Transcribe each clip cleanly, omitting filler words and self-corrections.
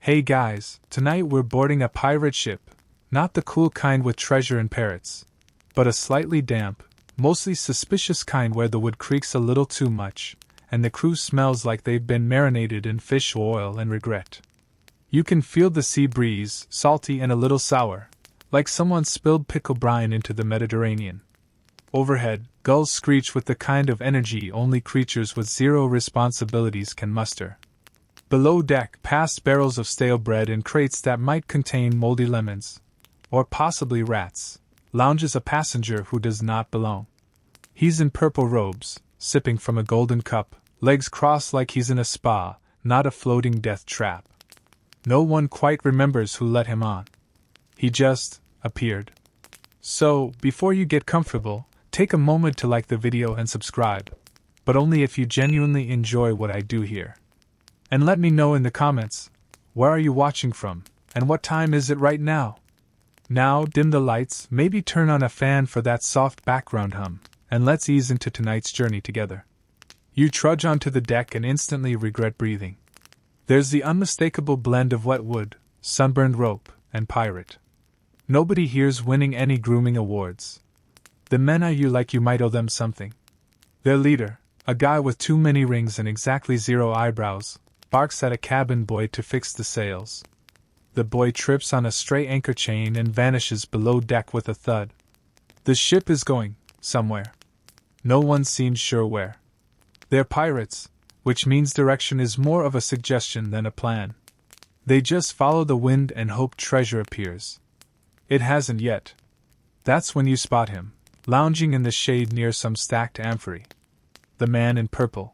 Hey guys, tonight we're boarding a pirate ship, not the cool kind with treasure and parrots, but a slightly damp, mostly suspicious kind where the wood creaks a little too much, and the crew smells like they've been marinated in fish oil and regret. You can feel the sea breeze, salty and a little sour, like someone spilled pickle brine into the Mediterranean. Overhead, gulls screech with the kind of energy only creatures with zero responsibilities can muster. Below deck, past barrels of stale bread and crates that might contain moldy lemons, or possibly rats, lounges a passenger who does not belong. He's in purple robes, sipping from a golden cup, legs crossed like he's in a spa, not a floating death trap. No one quite remembers who let him on. He just appeared. So, before you get comfortable, take a moment to like the video and subscribe, but only if you genuinely enjoy what I do here. And let me know in the comments, where are you watching from, and what time is it right now? Now, dim the lights, maybe turn on a fan for that soft background hum, and let's ease into tonight's journey together. You trudge onto the deck and instantly regret breathing. There's the unmistakable blend of wet wood, sunburned rope, and pirate. Nobody here's winning any grooming awards. The men eye you like you might owe them something. Their leader, a guy with too many rings and exactly 0 eyebrows, barks at a cabin boy to fix the sails. The boy trips on a stray anchor chain and vanishes below deck with a thud. The ship is going somewhere. No one seems sure where. They're pirates, which means direction is more of a suggestion than a plan. They just follow the wind and hope treasure appears. It hasn't yet. That's when you spot him, lounging in the shade near some stacked amphorae. The man in purple.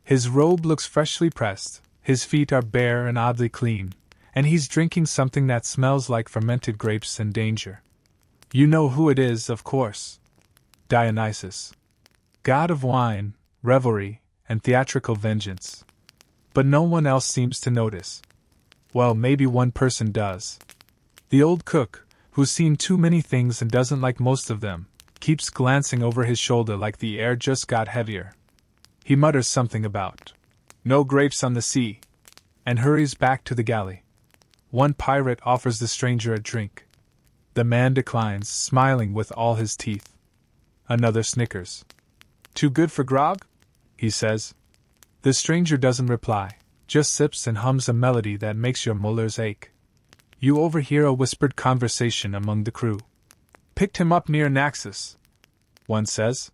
His robe looks freshly pressed, his feet are bare and oddly clean, and he's drinking something that smells like fermented grapes and danger. You know who it is, of course. Dionysus. God of wine, revelry, and theatrical vengeance. But no one else seems to notice. Well, maybe one person does. The old cook, who's seen too many things and doesn't like most of them, keeps glancing over his shoulder like the air just got heavier. He mutters something about no grapes on the sea, and hurries back to the galley. One pirate offers the stranger a drink. The man declines, smiling with all his teeth. Another snickers. Too good for grog? He says. The stranger doesn't reply, just sips and hums a melody that makes your molars ache. You overhear a whispered conversation among the crew. Picked him up near Naxos, one says.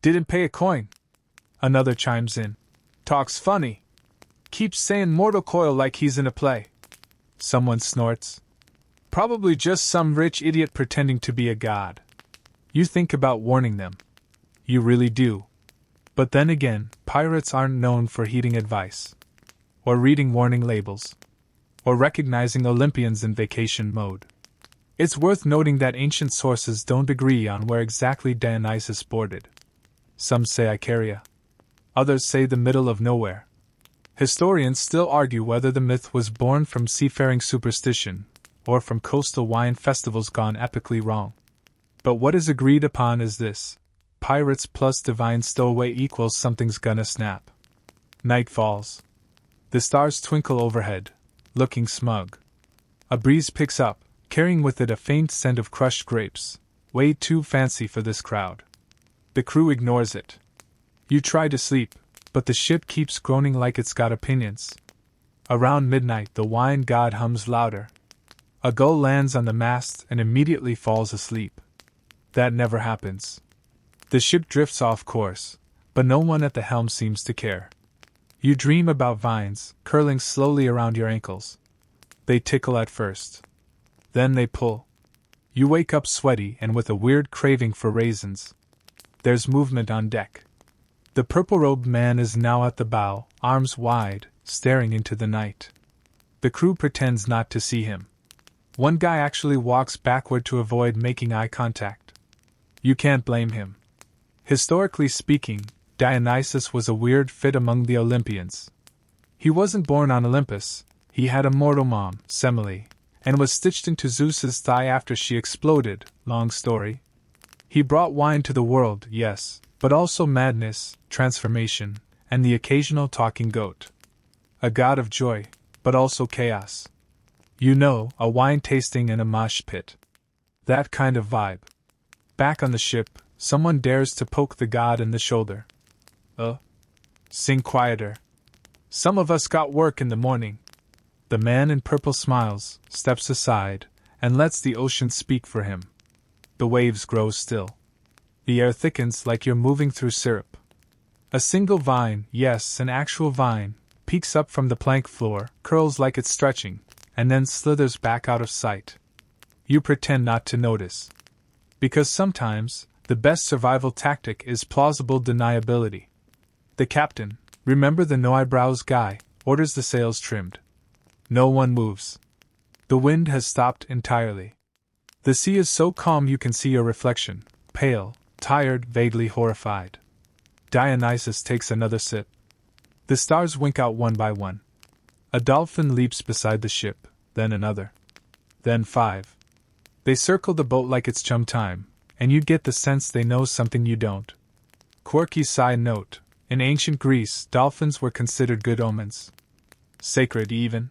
Didn't pay a coin. Another chimes in. Talks funny. Keeps saying mortal coil like he's in a play. Someone snorts. Probably just some rich idiot pretending to be a god. You think about warning them. You really do. But then again, pirates aren't known for heeding advice, or reading warning labels, or recognizing Olympians in vacation mode. It's worth noting that ancient sources don't agree on where exactly Dionysus boarded. Some say Icaria. Others say the middle of nowhere. Historians still argue whether the myth was born from seafaring superstition, or from coastal wine festivals gone epically wrong. But what is agreed upon is this: pirates plus divine stowaway equals something's gonna snap. Night falls. The stars twinkle overhead, looking smug. A breeze picks up, carrying with it a faint scent of crushed grapes, way too fancy for this crowd. The crew ignores it. You try to sleep, but the ship keeps groaning like it's got opinions. Around midnight, the wine god hums louder. A gull lands on the mast and immediately falls asleep. That never happens. The ship drifts off course, but no one at the helm seems to care. You dream about vines, curling slowly around your ankles. They tickle at first. Then they pull. You wake up sweaty and with a weird craving for raisins. There's movement on deck. The purple-robed man is now at the bow, arms wide, staring into the night. The crew pretends not to see him. One guy actually walks backward to avoid making eye contact. You can't blame him. Historically speaking, Dionysus was a weird fit among the Olympians. He wasn't born on Olympus, he had a mortal mom, Semele, and was stitched into Zeus's thigh after she exploded, long story. He brought wine to the world, yes, but also madness, transformation, and the occasional talking goat. A god of joy, but also chaos. You know, a wine tasting and a mosh pit. That kind of vibe. Back on the ship, someone dares to poke the god in the shoulder. Sing quieter. Some of us got work in the morning. The man in purple smiles, steps aside, and lets the ocean speak for him. The waves grow still. The air thickens like you're moving through syrup. A single vine, yes, an actual vine, peeks up from the plank floor, curls like it's stretching, and then slithers back out of sight. You pretend not to notice. Because sometimes, the best survival tactic is plausible deniability. The captain, remember the no-eyebrows guy, orders the sails trimmed. No one moves. The wind has stopped entirely. The sea is so calm you can see your reflection, pale, tired, vaguely horrified. Dionysus takes another sip. The stars wink out one by one. A dolphin leaps beside the ship, then another. Then 5. They circle the boat like it's chum time, and you get the sense they know something you don't. Quirky side note, in ancient Greece, dolphins were considered good omens. Sacred even.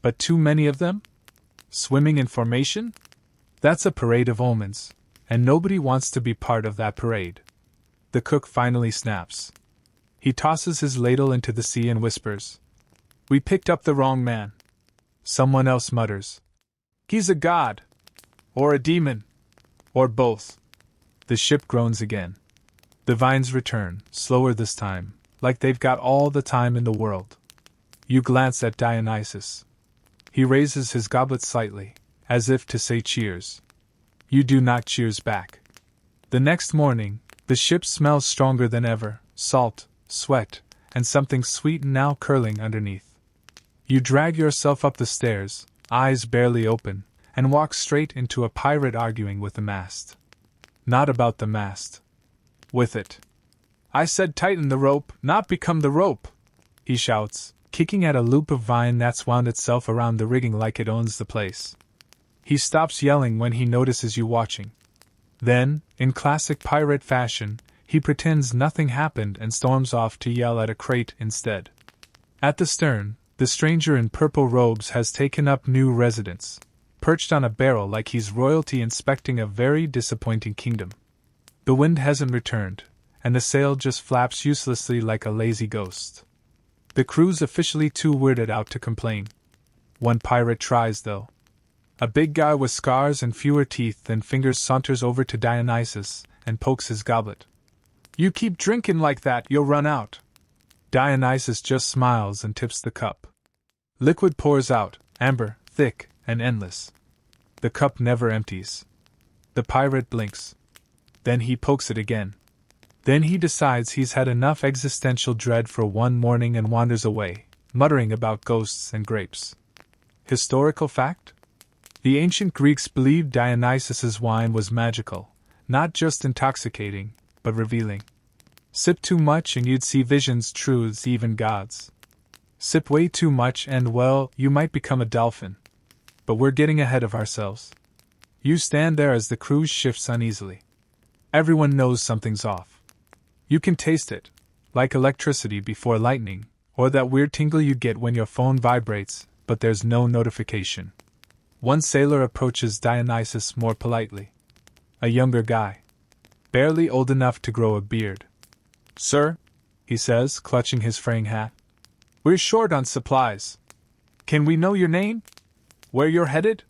But too many of them? Swimming in formation? That's a parade of omens, and nobody wants to be part of that parade. The cook finally snaps. He tosses his ladle into the sea and whispers, "We picked up the wrong man." Someone else mutters, "He's a god. Or a demon. Or both." The ship groans again. The vines return, slower this time, like they've got all the time in the world. You glance at Dionysus. He raises his goblet slightly, as if to say cheers. You do not cheers back. The next morning, the ship smells stronger than ever, salt, sweat, and something sweet now curling underneath. You drag yourself up the stairs, eyes barely open, and walk straight into a pirate arguing with the mast. Not about the mast. With it. "I said tighten the rope, not become the rope," he shouts, kicking at a loop of vine that's wound itself around the rigging like it owns the place. He stops yelling when he notices you watching. Then, in classic pirate fashion, he pretends nothing happened and storms off to yell at a crate instead. At the stern, the stranger in purple robes has taken up new residence, perched on a barrel like he's royalty inspecting a very disappointing kingdom. The wind hasn't returned, and the sail just flaps uselessly like a lazy ghost. The crew's officially too weirded out to complain. One pirate tries, though. A big guy with scars and fewer teeth than fingers saunters over to Dionysus and pokes his goblet. "You keep drinking like that, you'll run out." Dionysus just smiles and tips the cup. Liquid pours out, amber, thick, and endless. The cup never empties. The pirate blinks. Then he pokes it again. Then he decides he's had enough existential dread for one morning and wanders away, muttering about ghosts and grapes. Historical fact? The ancient Greeks believed Dionysus's wine was magical, not just intoxicating, but revealing. Sip too much and you'd see visions, truths, even gods. Sip way too much and, well, you might become a dolphin. But we're getting ahead of ourselves. You stand there as the cruise shifts uneasily. Everyone knows something's off. You can taste it, like electricity before lightning, or that weird tingle you get when your phone vibrates, but there's no notification. One sailor approaches Dionysus more politely. A younger guy. Barely old enough to grow a beard. "Sir," he says, clutching his fraying hat, "we're short on supplies. Can we know your name? Where you're headed?"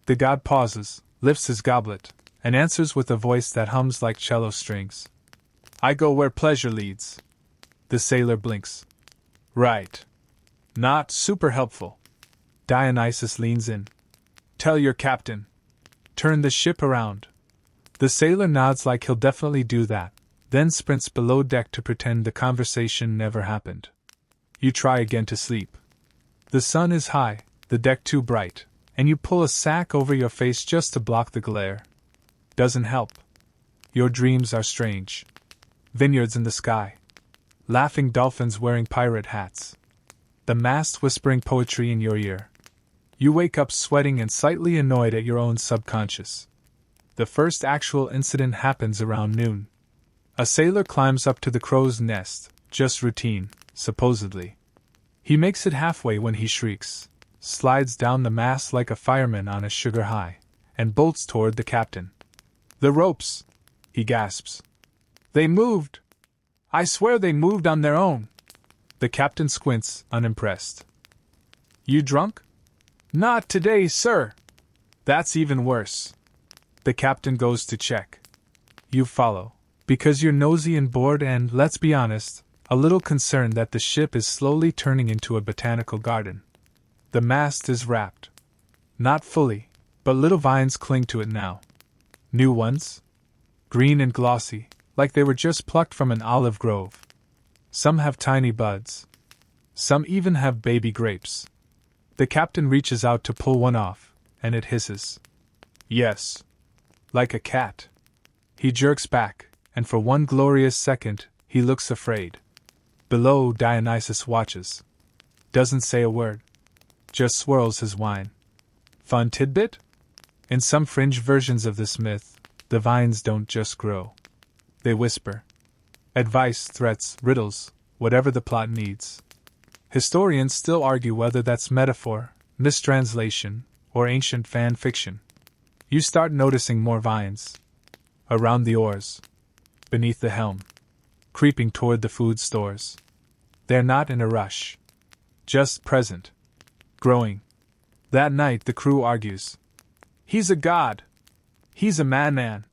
The god pauses, lifts his goblet, and answers with a voice that hums like cello strings. "I go where pleasure leads." The sailor blinks. "Right. Not super helpful." Dionysus leans in. "Tell your captain. Turn the ship around." The sailor nods like he'll definitely do that, then sprints below deck to pretend the conversation never happened. You try again to sleep. The sun is high, the deck too bright, and you pull a sack over your face just to block the glare. Doesn't help. Your dreams are strange. Vineyards in the sky. Laughing dolphins wearing pirate hats. The mast whispering poetry in your ear. You wake up sweating and slightly annoyed at your own subconscious. The first actual incident happens around noon. A sailor climbs up to the crow's nest, just routine, supposedly. He makes it halfway when he shrieks, slides down the mast like a fireman on a sugar high, and bolts toward the captain. "The ropes!" he gasps. "They moved! I swear they moved on their own!" The captain squints, unimpressed. "You drunk?" "Not today, sir." "That's even worse." The captain goes to check. You follow, because you're nosy and bored and, let's be honest, a little concerned that the ship is slowly turning into a botanical garden. The mast is wrapped. Not fully, but little vines cling to it now. New ones? Green and glossy, like they were just plucked from an olive grove. Some have tiny buds. Some even have baby grapes. The captain reaches out to pull one off, and it hisses. Yes. Like a cat. He jerks back, and for one glorious second, he looks afraid. Below, Dionysus watches. Doesn't say a word. Just swirls his wine. Fun tidbit? In some fringe versions of this myth, the vines don't just grow. They whisper. Advice, threats, riddles, whatever the plot needs. Historians still argue whether that's metaphor, mistranslation, or ancient fan fiction. You start noticing more vines. Around the oars. Beneath the helm. Creeping toward the food stores. They're not in a rush. Just present. Growing. That night the crew argues. He's a god. He's a madman.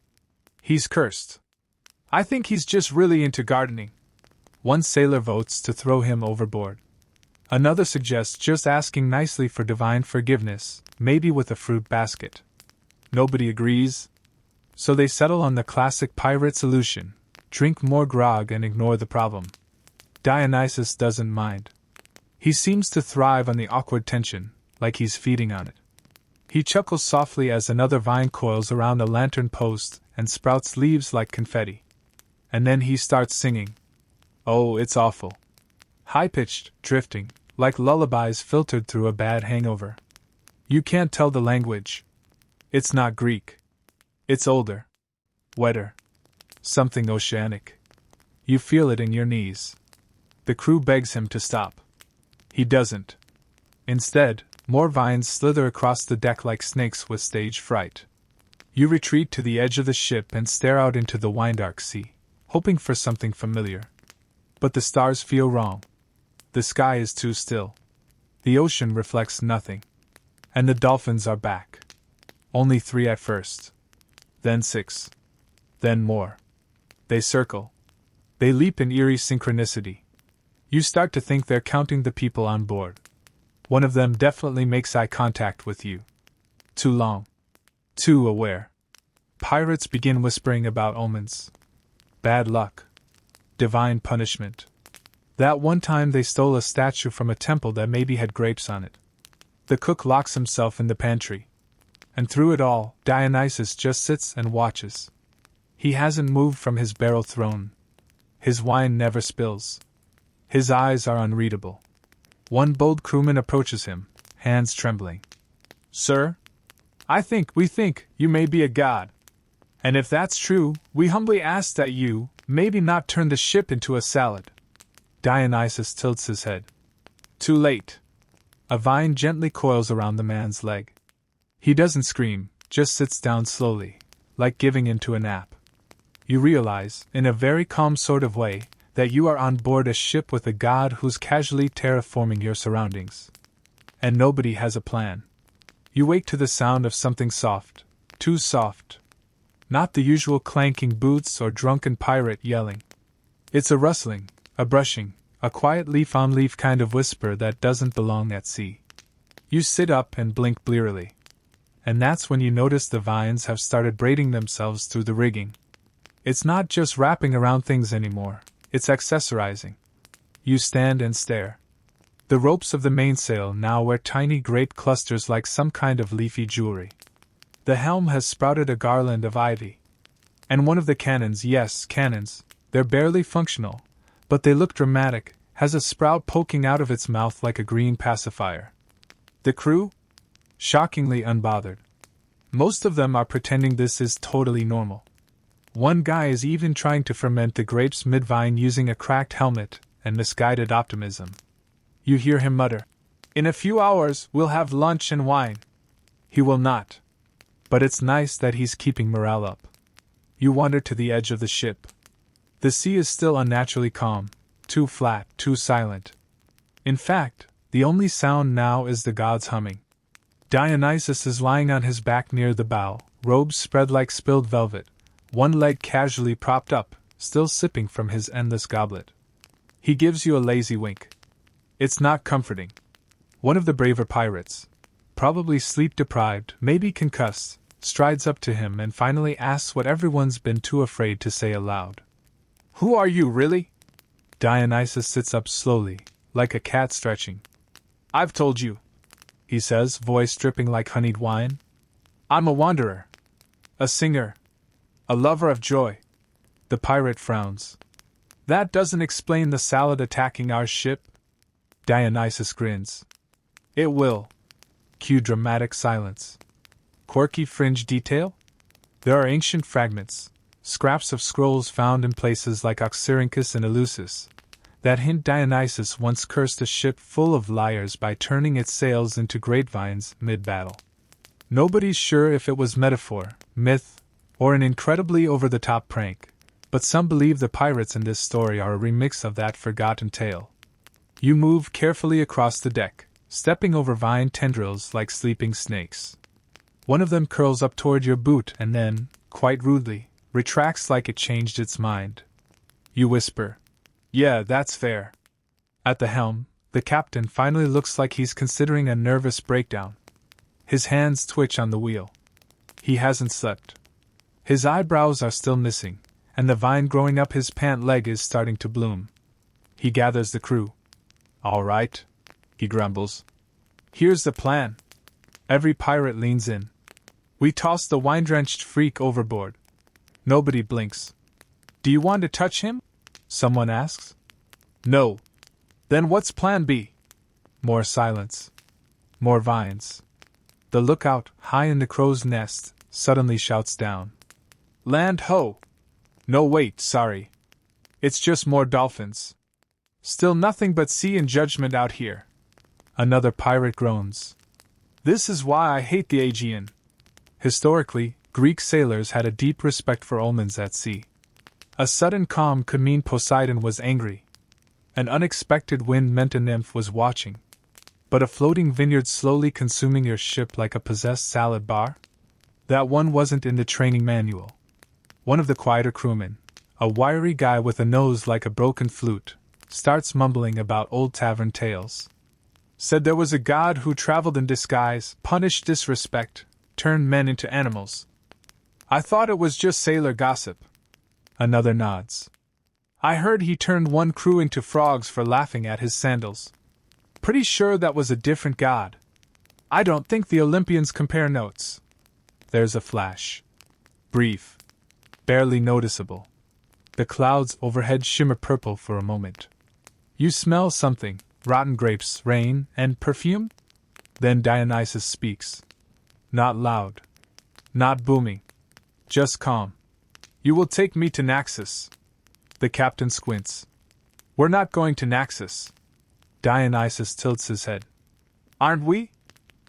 He's cursed. I think he's just really into gardening. One sailor votes to throw him overboard. Another suggests just asking nicely for divine forgiveness, maybe with a fruit basket. Nobody agrees. So they settle on the classic pirate solution, drink more grog and ignore the problem. Dionysus doesn't mind. He seems to thrive on the awkward tension, like he's feeding on it. He chuckles softly as another vine coils around a lantern post and sprouts leaves like confetti. And then he starts singing. Oh, it's awful. High-pitched, drifting, like lullabies filtered through a bad hangover. You can't tell the language. It's not Greek. It's older. Wetter. Something oceanic. You feel it in your knees. The crew begs him to stop. He doesn't. Instead, more vines slither across the deck like snakes with stage fright. You retreat to the edge of the ship and stare out into the wine-dark sea, hoping for something familiar. But the stars feel wrong. The sky is too still. The ocean reflects nothing. And the dolphins are back. Only 3 at first. Then 6. Then more. They circle. They leap in eerie synchronicity. You start to think they're counting the people on board. One of them definitely makes eye contact with you. Too long. Too aware. Pirates begin whispering about omens. Bad luck. Divine punishment. That one time they stole a statue from a temple that maybe had grapes on it. The cook locks himself in the pantry. And through it all, Dionysus just sits and watches. He hasn't moved from his barrel throne. His wine never spills. His eyes are unreadable. One bold crewman approaches him, hands trembling. Sir, we think you may be a god. And if that's true, we humbly ask that you, maybe not turn the ship into a salad. Dionysus tilts his head. Too late. A vine gently coils around the man's leg. He doesn't scream, just sits down slowly, like giving into a nap. You realize, in a very calm sort of way, that you are on board a ship with a god who's casually terraforming your surroundings. And nobody has a plan. You wake to the sound of something soft, too soft. Not the usual clanking boots or drunken pirate yelling. It's a rustling, a brushing, a quiet leaf-on-leaf kind of whisper that doesn't belong at sea. You sit up and blink blearily. And that's when you notice the vines have started braiding themselves through the rigging. It's not just wrapping around things anymore, it's accessorizing. You stand and stare. The ropes of the mainsail now wear tiny grape clusters like some kind of leafy jewelry. The helm has sprouted a garland of ivy. And one of the cannons, yes, cannons, they're barely functional, but they look dramatic, has a sprout poking out of its mouth like a green pacifier. The crew? Shockingly unbothered. Most of them are pretending this is totally normal. One guy is even trying to ferment the grapes mid-vine using a cracked helmet and misguided optimism. You hear him mutter. In a few hours, we'll have lunch and wine. He will not. But it's nice that he's keeping morale up. You wander to the edge of the ship. The sea is still unnaturally calm, too flat, too silent. In fact, the only sound now is the god's humming. Dionysus is lying on his back near the bow, robes spread like spilled velvet, one leg casually propped up, still sipping from his endless goblet. He gives you a lazy wink. It's not comforting. One of the braver pirates, probably sleep-deprived, maybe concussed, strides up to him and finally asks what everyone's been too afraid to say aloud. Who are you, really? Dionysus sits up slowly, like a cat stretching. I've told you, he says, voice dripping like honeyed wine. I'm a wanderer. A singer. A lover of joy. The pirate frowns. That doesn't explain the salad attacking our ship. Dionysus grins. It will. Cue dramatic silence. Quirky fringe detail? There are ancient fragments, scraps of scrolls found in places like Oxyrhynchus and Eleusis, that hint Dionysus once cursed a ship full of liars by turning its sails into grapevines mid-battle. Nobody's sure if it was metaphor, myth, or an incredibly over-the-top prank, but some believe the pirates in this story are a remix of that forgotten tale. You move carefully across the deck, stepping over vine tendrils like sleeping snakes. One of them curls up toward your boot and then, quite rudely, retracts like it changed its mind. You whisper, "Yeah, that's fair." At the helm, the captain finally looks like he's considering a nervous breakdown. His hands twitch on the wheel. He hasn't slept. His eyebrows are still missing, and the vine growing up his pant leg is starting to bloom. He gathers the crew. "All right," he grumbles. "Here's the plan." Every pirate leans in. We toss the wine-drenched freak overboard. Nobody blinks. "Do you want to touch him?" someone asks. "No." "Then what's plan B?" More silence. More vines. The lookout, high in the crow's nest, suddenly shouts down. "Land ho!" "No, wait, sorry. It's just more dolphins. Still nothing but sea and judgment out here." Another pirate groans. "This is why I hate the Aegean." Historically, Greek sailors had a deep respect for omens at sea. A sudden calm could mean Poseidon was angry. An unexpected wind meant a nymph was watching. But a floating vineyard slowly consuming your ship like a possessed salad bar? That one wasn't in the training manual. One of the quieter crewmen, a wiry guy with a nose like a broken flute, starts mumbling about old tavern tales. Said there was a god who traveled in disguise, punished disrespect, turned men into animals. I thought it was just sailor gossip. Another nods. I heard he turned one crew into frogs for laughing at his sandals. Pretty sure that was a different god. I don't think the Olympians compare notes. There's a flash. Brief. Barely noticeable. The clouds overhead shimmer purple for a moment. You smell something, rotten grapes, rain, and perfume? Then Dionysus speaks. Not loud. Not booming. Just calm. You will take me to Naxos. The captain squints. We're not going to Naxos. Dionysus tilts his head. Aren't we?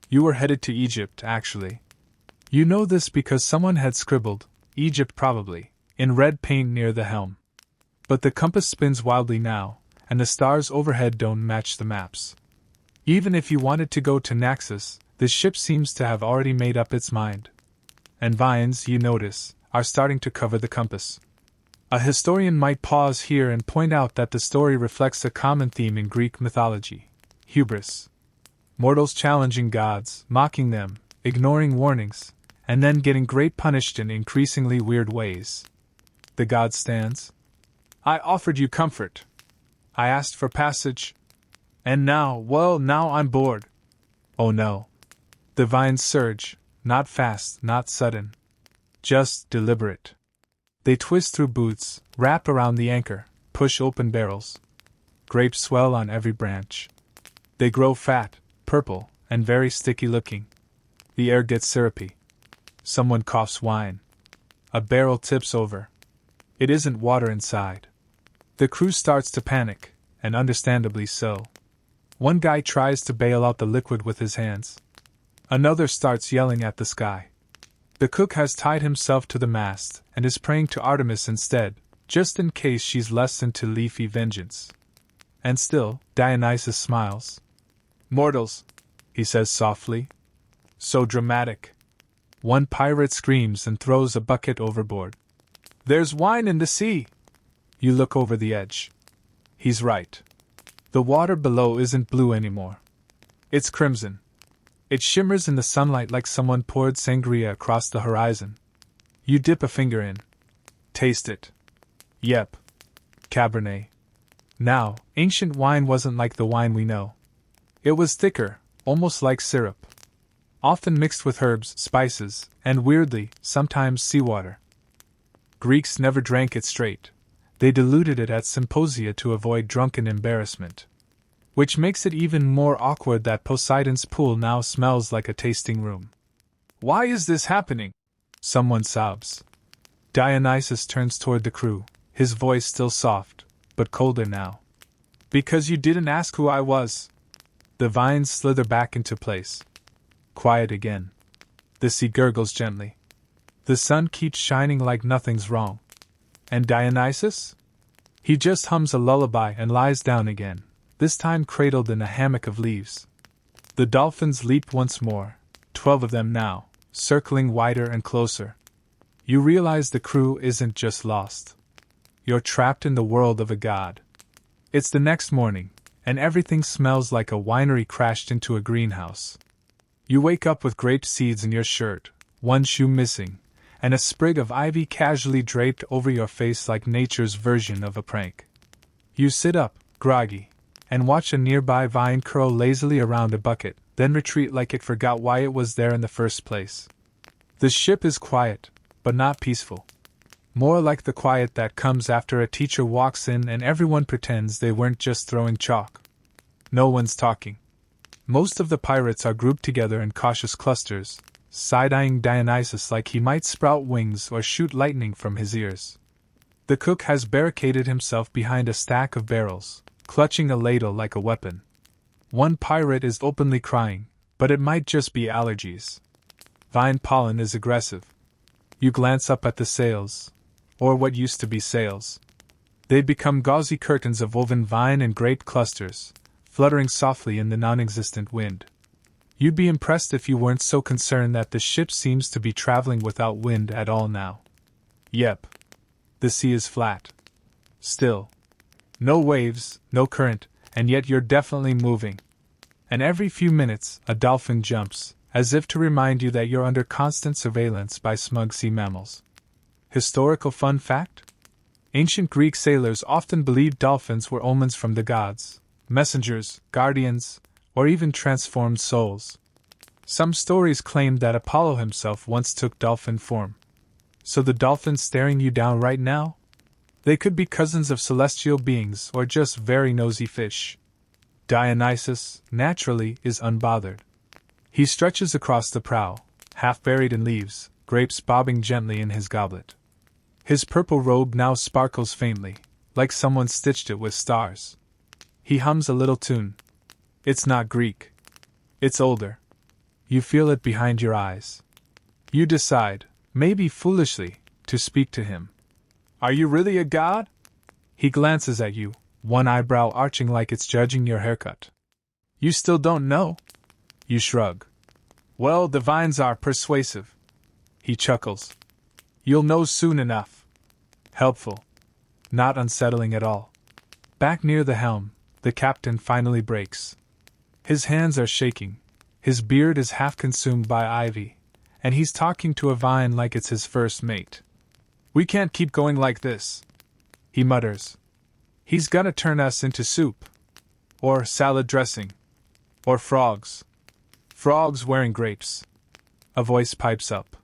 You were headed to Egypt, actually. You know this because someone had scribbled, Egypt probably, in red paint near the helm. But the compass spins wildly now, and the stars overhead don't match the maps. Even if you wanted to go to Naxos, the ship seems to have already made up its mind. And vines, you notice, are starting to cover the compass. A historian might pause here and point out that the story reflects a common theme in Greek mythology: hubris. Mortals challenging gods, mocking them, ignoring warnings, and then getting great punished in increasingly weird ways. The god stands. I offered you comfort. I asked for passage. And now, well, now I'm bored. Oh no. The vines surge, not fast, not sudden. Just deliberate. They twist through boots, wrap around the anchor, push open barrels. Grapes swell on every branch. They grow fat, purple, and very sticky looking. The air gets syrupy. Someone coughs wine. A barrel tips over. It isn't water inside. The crew starts to panic, and understandably so. One guy tries to bail out the liquid with his hands. Another starts yelling at the sky. The cook has tied himself to the mast and is praying to Artemis instead, just in case she's less into leafy vengeance. And still, Dionysus smiles. "Mortals," he says softly. "So dramatic." One pirate screams and throws a bucket overboard. "There's wine in the sea!" You look over the edge. He's right. The water below isn't blue anymore. It's crimson. It shimmers in the sunlight like someone poured sangria across the horizon. You dip a finger in. Taste it. Yep. Cabernet. Now, ancient wine wasn't like the wine we know. It was thicker, almost like syrup. Often mixed with herbs, spices, and weirdly, sometimes seawater. Greeks never drank it straight. They diluted it at symposia to avoid drunken embarrassment. Which makes it even more awkward that Poseidon's pool now smells like a tasting room. "Why is this happening?" someone sobs. Dionysus turns toward the crew, his voice still soft, but colder now. "Because you didn't ask who I was." The vines slither back into place. Quiet again. The sea gurgles gently. The sun keeps shining like nothing's wrong. And Dionysus? He just hums a lullaby and lies down again, this time cradled in a hammock of leaves. The dolphins leap once more, 12 of them now, circling wider and closer. You realize the crew isn't just lost. You're trapped in the world of a god. It's the next morning, and everything smells like a winery crashed into a greenhouse. You wake up with grape seeds in your shirt, one shoe missing, and a sprig of ivy casually draped over your face like nature's version of a prank. You sit up, groggy, and watch a nearby vine curl lazily around a bucket, then retreat like it forgot why it was there in the first place. The ship is quiet, but not peaceful. More like the quiet that comes after a teacher walks in and everyone pretends they weren't just throwing chalk. No one's talking. Most of the pirates are grouped together in cautious clusters, side-eyeing Dionysus like he might sprout wings or shoot lightning from his ears. The cook has barricaded himself behind a stack of barrels, clutching a ladle like a weapon. One pirate is openly crying, but it might just be allergies. Vine pollen is aggressive. You glance up at the sails, or what used to be sails. They become gauzy curtains of woven vine and grape clusters, fluttering softly in the non-existent wind. You'd be impressed if you weren't so concerned that the ship seems to be traveling without wind at all now. Yep. The sea is flat. Still. No waves, no current, and yet you're definitely moving. And every few minutes, a dolphin jumps, as if to remind you that you're under constant surveillance by smug sea mammals. Historical fun fact? Ancient Greek sailors often believed dolphins were omens from the gods, messengers, guardians, or even transformed souls. Some stories claim that Apollo himself once took dolphin form. So the dolphins staring you down right now? They could be cousins of celestial beings or just very nosy fish. Dionysus, naturally, is unbothered. He stretches across the prow, half buried in leaves, grapes bobbing gently in his goblet. His purple robe now sparkles faintly, like someone stitched it with stars. He hums a little tune. It's not Greek. It's older. You feel it behind your eyes. You decide, maybe foolishly, to speak to him. "Are you really a god?" He glances at you, one eyebrow arching like it's judging your haircut. "You still don't know?" You shrug. "Well, the vines are persuasive." He chuckles. "You'll know soon enough." Helpful. Not unsettling at all. Back near the helm, the captain finally breaks. His hands are shaking, his beard is half consumed by ivy, and he's talking to a vine like it's his first mate. "We can't keep going like this," he mutters. "He's gonna turn us into soup. Or salad dressing. Or frogs. Frogs wearing grapes." A voice pipes up.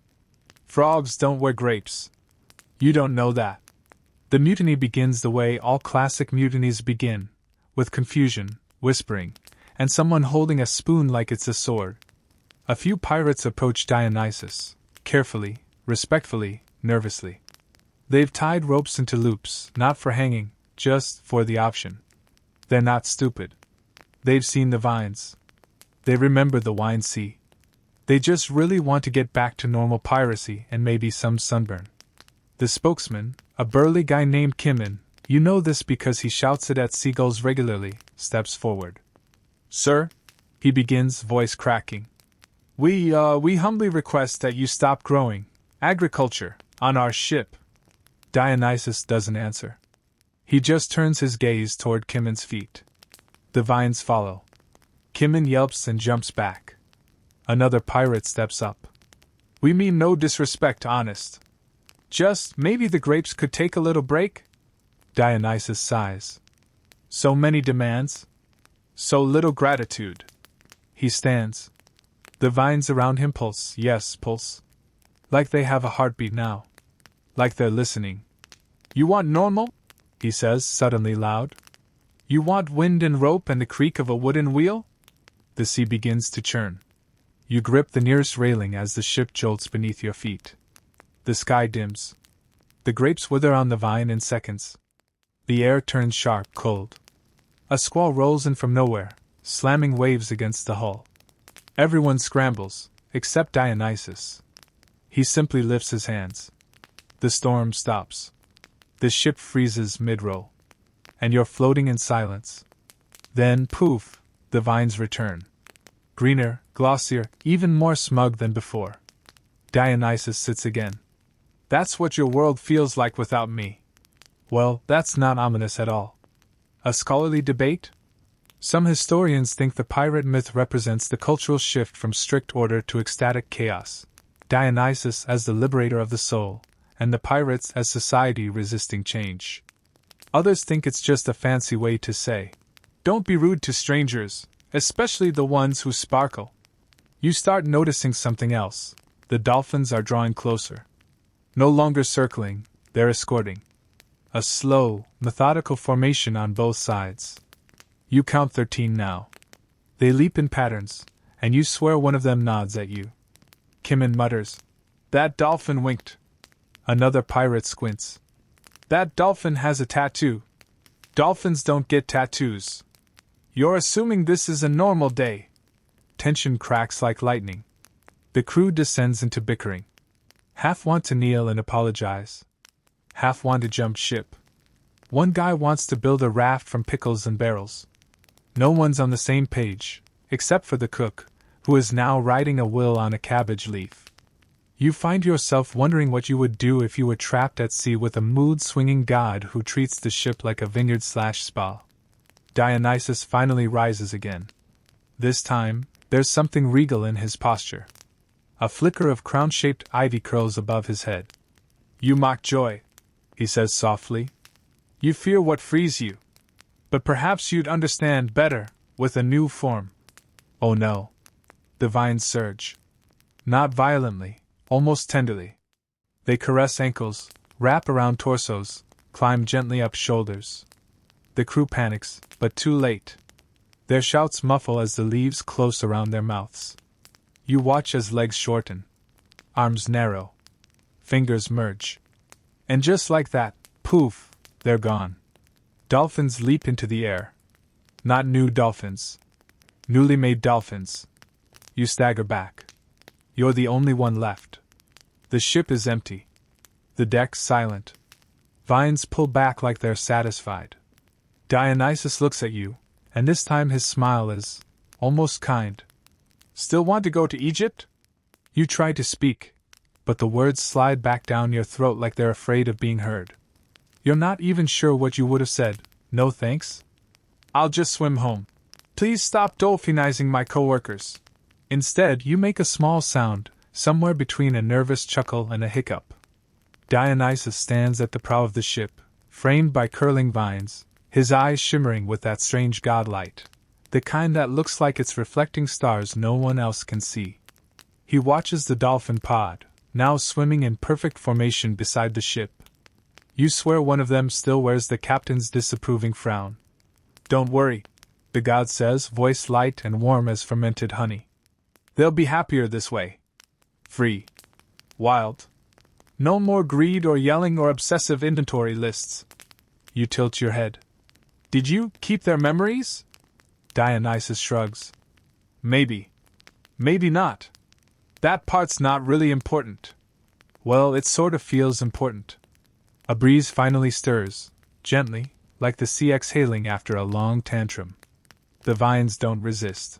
"Frogs don't wear grapes. You don't know that." The mutiny begins the way all classic mutinies begin, with confusion, whispering, and someone holding a spoon like it's a sword. A few pirates approach Dionysus, carefully, respectfully, nervously. They've tied ropes into loops, not for hanging, just for the option. They're not stupid. They've seen the vines. They remember the wine sea. They just really want to get back to normal piracy and maybe some sunburn. The spokesman, a burly guy named Kimmin, you know this because he shouts it at seagulls regularly, steps forward. Sir, he begins, voice cracking. We humbly request that you stop growing agriculture on our ship. Dionysus doesn't answer. He just turns his gaze toward Kimmin's feet. The vines follow. Kimmin yelps and jumps back. Another pirate steps up. We mean no disrespect, honest. Just maybe the grapes could take a little break? Dionysus sighs. So many demands? So little gratitude. He stands. The vines around him pulse, yes, pulse. Like they have a heartbeat now. Like they're listening. You want normal? He says, suddenly loud. You want wind and rope and the creak of a wooden wheel? The sea begins to churn. You grip the nearest railing as the ship jolts beneath your feet. The sky dims. The grapes wither on the vine in seconds. The air turns sharp, cold. A squall rolls in from nowhere, slamming waves against the hull. Everyone scrambles, except Dionysus. He simply lifts his hands. The storm stops. The ship freezes mid-roll. And you're floating in silence. Then, poof, the vines return. Greener, glossier, even more smug than before. Dionysus sits again. That's what your world feels like without me. Well, that's not ominous at all. A scholarly debate? Some historians think the pirate myth represents the cultural shift from strict order to ecstatic chaos. Dionysus as the liberator of the soul, and the pirates as society resisting change. Others think it's just a fancy way to say, don't be rude to strangers, especially the ones who sparkle. You start noticing something else. The dolphins are drawing closer. No longer circling, they're escorting. A slow, methodical formation on both sides. You count 13 now. They leap in patterns, and you swear one of them nods at you. Kimmin mutters, that dolphin winked. Another pirate squints. That dolphin has a tattoo. Dolphins don't get tattoos. You're assuming this is a normal day. Tension cracks like lightning. The crew descends into bickering. Half want to kneel and apologize. Half want to jump ship. One guy wants to build a raft from pickles and barrels. No one's on the same page, except for the cook, who is now writing a will on a cabbage leaf. You find yourself wondering what you would do if you were trapped at sea with a mood-swinging god who treats the ship like a vineyard/spa. Dionysus finally rises again. This time, there's something regal in his posture. A flicker of crown-shaped ivy curls above his head. You mock joy, he says softly. You fear what frees you. But perhaps you'd understand better with a new form. Oh no. The vines surge. Not violently, almost tenderly. They caress ankles, wrap around torsos, climb gently up shoulders. The crew panics, but too late. Their shouts muffle as the leaves close around their mouths. You watch as legs shorten. Arms narrow. Fingers merge. And just like that, poof, they're gone. Dolphins leap into the air. Not new dolphins. Newly made dolphins. You stagger back. You're the only one left. The ship is empty. The deck silent. Vines pull back like they're satisfied. Dionysus looks at you, and this time his smile is almost kind. Still want to go to Egypt? You try to speak, but the words slide back down your throat like they're afraid of being heard. You're not even sure what you would have said. No thanks? I'll just swim home. Please stop dolphinizing my coworkers. Instead, you make a small sound, somewhere between a nervous chuckle and a hiccup. Dionysus stands at the prow of the ship, framed by curling vines, his eyes shimmering with that strange godlight, the kind that looks like it's reflecting stars no one else can see. He watches the dolphin pod, now swimming in perfect formation beside the ship. You swear one of them still wears the captain's disapproving frown. Don't worry, the god says, voice light and warm as fermented honey. They'll be happier this way. Free. Wild. No more greed or yelling or obsessive inventory lists. You tilt your head. Did you keep their memories? Dionysus shrugs. Maybe. Maybe not. That part's not really important. Well, it sort of feels important. A breeze finally stirs, gently, like the sea exhaling after a long tantrum. The vines don't resist.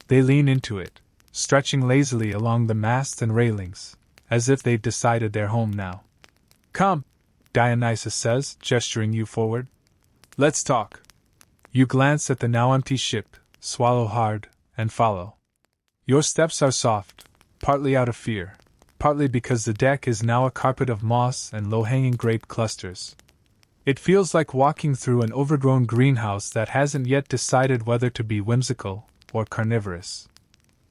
They lean into it, stretching lazily along the masts and railings, as if they've decided they're home now. Come, Dionysus says, gesturing you forward. Let's talk. You glance at the now empty ship, swallow hard, and follow. Your steps are soft, partly out of fear, partly because the deck is now a carpet of moss and low-hanging grape clusters. It feels like walking through an overgrown greenhouse that hasn't yet decided whether to be whimsical or carnivorous.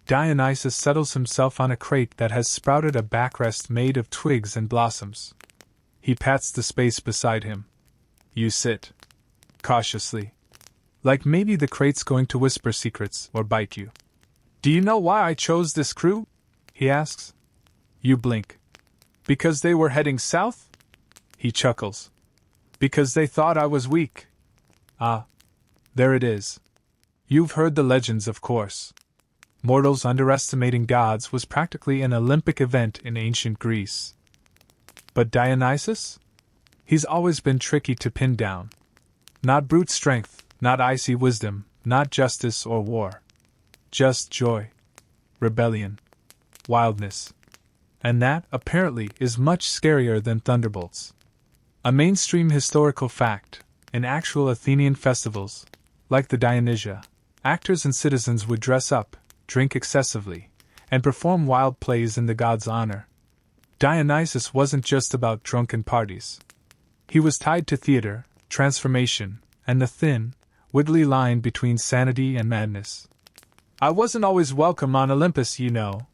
Dionysus settles himself on a crate that has sprouted a backrest made of twigs and blossoms. He pats the space beside him. You sit. Cautiously. Like maybe the crate's going to whisper secrets or bite you. Do you know why I chose this crew? He asks. You blink. Because they were heading south? He chuckles. Because they thought I was weak. Ah. There it is. You've heard the legends, of course. Mortals underestimating gods was practically an Olympic event in ancient Greece. But Dionysus? He's always been tricky to pin down. Not brute strength, not icy wisdom, not justice or war. Just joy. Rebellion. Wildness. And that, apparently, is much scarier than thunderbolts. A mainstream historical fact, in actual Athenian festivals, like the Dionysia, actors and citizens would dress up, drink excessively, and perform wild plays in the god's honor. Dionysus wasn't just about drunken parties. He was tied to theater, transformation, and the thin, wiggly line between sanity and madness. I wasn't always welcome on Olympus, you know,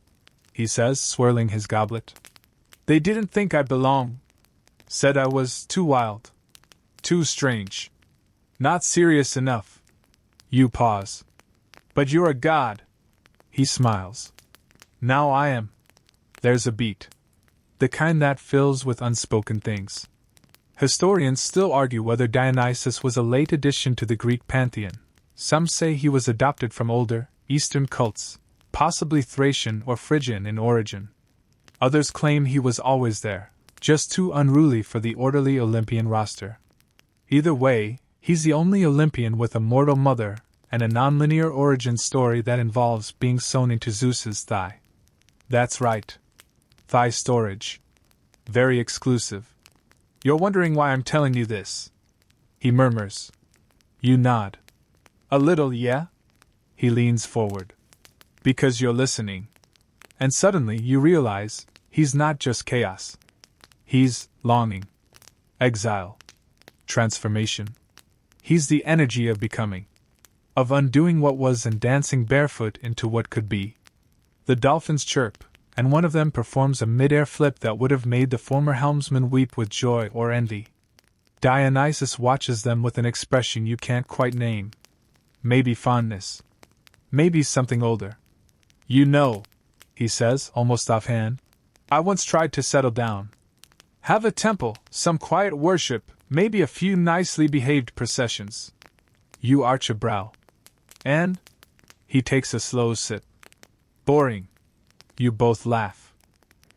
he says, swirling his goblet. They didn't think I belonged. Said I was too wild. Too strange. Not serious enough. You pause. But you're a god. He smiles. Now I am. There's a beat. The kind that fills with unspoken things. Historians still argue whether Dionysus was a late addition to the Greek pantheon. Some say he was adopted from older, Eastern cults, possibly Thracian or Phrygian in origin. Others claim he was always there, just too unruly for the orderly Olympian roster. Either way, he's the only Olympian with a mortal mother and a nonlinear origin story that involves being sewn into Zeus's thigh. That's right. Thigh storage. Very exclusive. You're wondering why I'm telling you this. He murmurs. You nod. A little, yeah? He leans forward. Because you're listening. And suddenly you realize he's not just chaos. He's longing. Exile. Transformation. He's the energy of becoming. Of undoing what was and dancing barefoot into what could be. The dolphins chirp, and one of them performs a mid-air flip that would have made the former helmsman weep with joy or envy. Dionysus watches them with an expression you can't quite name. Maybe fondness. Maybe something older. You know, he says, almost offhand, I once tried to settle down. Have a temple, some quiet worship, maybe a few nicely behaved processions. You arch a brow. And? He takes a slow sip. Boring. You both laugh.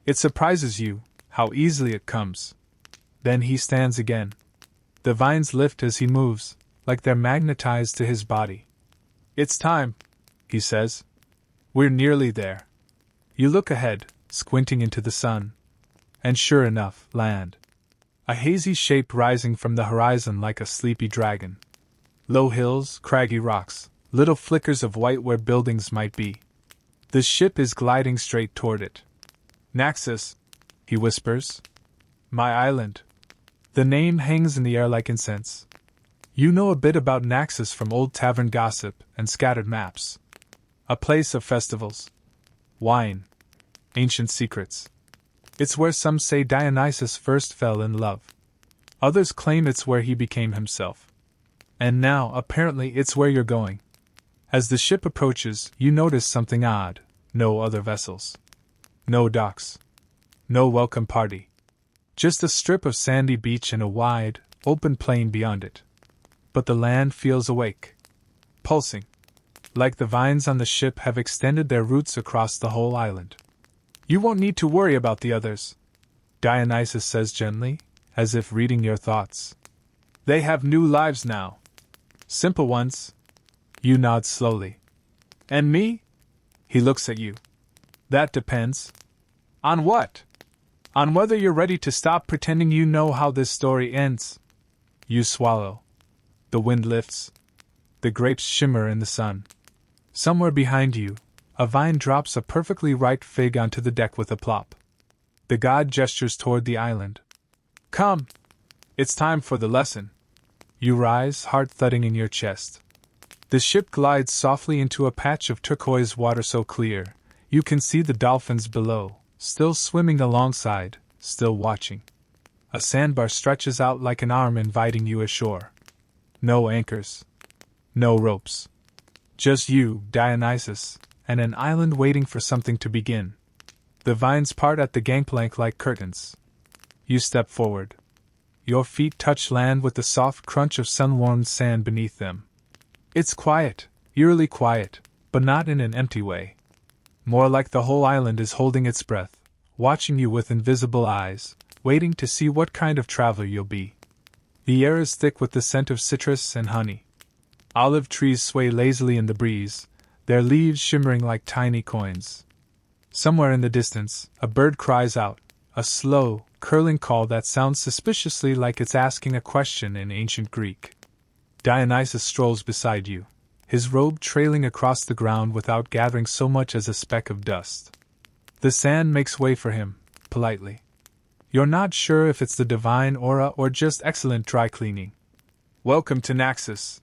It surprises you, how easily it comes. Then he stands again. The vines lift as he moves, like they're magnetized to his body. It's time, he says. We're nearly there. You look ahead, squinting into the sun. And sure enough, land. A hazy shape rising from the horizon like a sleepy dragon. Low hills, craggy rocks, little flickers of white where buildings might be. The ship is gliding straight toward it. Naxos, he whispers. My island. The name hangs in the air like incense. You know a bit about Naxos from old tavern gossip and scattered maps. A place of festivals. Wine. Ancient secrets. It's where some say Dionysus first fell in love. Others claim it's where he became himself. And now, apparently, it's where you're going. As the ship approaches, you notice something odd. No other vessels. No docks. No welcome party. Just a strip of sandy beach and a wide, open plain beyond it. But the land feels awake. Pulsing. like the vines on the ship, have extended their roots across the whole island. You won't need to worry about the others, Dionysus says gently, as if reading your thoughts. They have new lives now. Simple ones. You nod slowly. And me? He looks at you. That depends. On what? On whether you're ready to stop pretending you know how this story ends. You swallow. The wind lifts. The grapes shimmer in the sun. Somewhere behind you, a vine drops a perfectly ripe fig onto the deck with a plop. The god gestures toward the island. Come! It's time for the lesson. You rise, heart thudding in your chest. The ship glides softly into a patch of turquoise water so clear, you can see the dolphins below, still swimming alongside, still watching. A sandbar stretches out like an arm inviting you ashore. No anchors. No ropes. Just you, Dionysus, and an island waiting for something to begin. The vines part at the gangplank like curtains. You step forward. Your feet touch land with the soft crunch of sun-warmed sand beneath them. It's quiet, eerily quiet, but not in an empty way. More like the whole island is holding its breath, watching you with invisible eyes, waiting to see what kind of traveler you'll be. The air is thick with the scent of citrus and honey. Olive trees sway lazily in the breeze, their leaves shimmering like tiny coins. Somewhere in the distance, a bird cries out, a slow, curling call that sounds suspiciously like it's asking a question in ancient Greek. Dionysus strolls beside you, his robe trailing across the ground without gathering so much as a speck of dust. The sand makes way for him, politely. You're not sure if it's the divine aura or just excellent dry cleaning. Welcome to Naxos,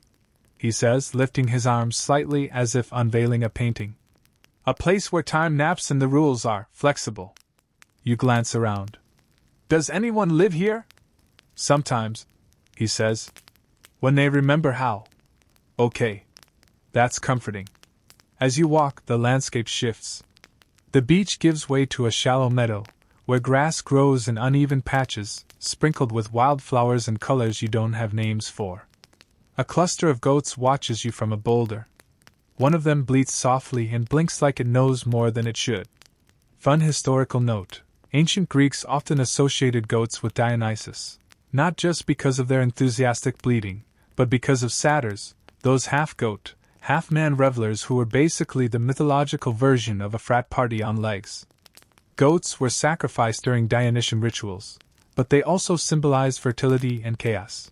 he says, lifting his arms slightly as if unveiling a painting. A place where time naps and the rules are flexible. You glance around. Does anyone live here? Sometimes, he says. When they remember how. Okay. That's comforting. As you walk, the landscape shifts. The beach gives way to a shallow meadow, where grass grows in uneven patches, sprinkled with wildflowers and colors you don't have names for. A cluster of goats watches you from a boulder. One of them bleats softly and blinks like it knows more than it should. Fun historical note. Ancient Greeks often associated goats with Dionysus, not just because of their enthusiastic bleating, but because of satyrs, those half-goat, half-man revelers who were basically the mythological version of a frat party on legs. Goats were sacrificed during Dionysian rituals, but they also symbolized fertility and chaos.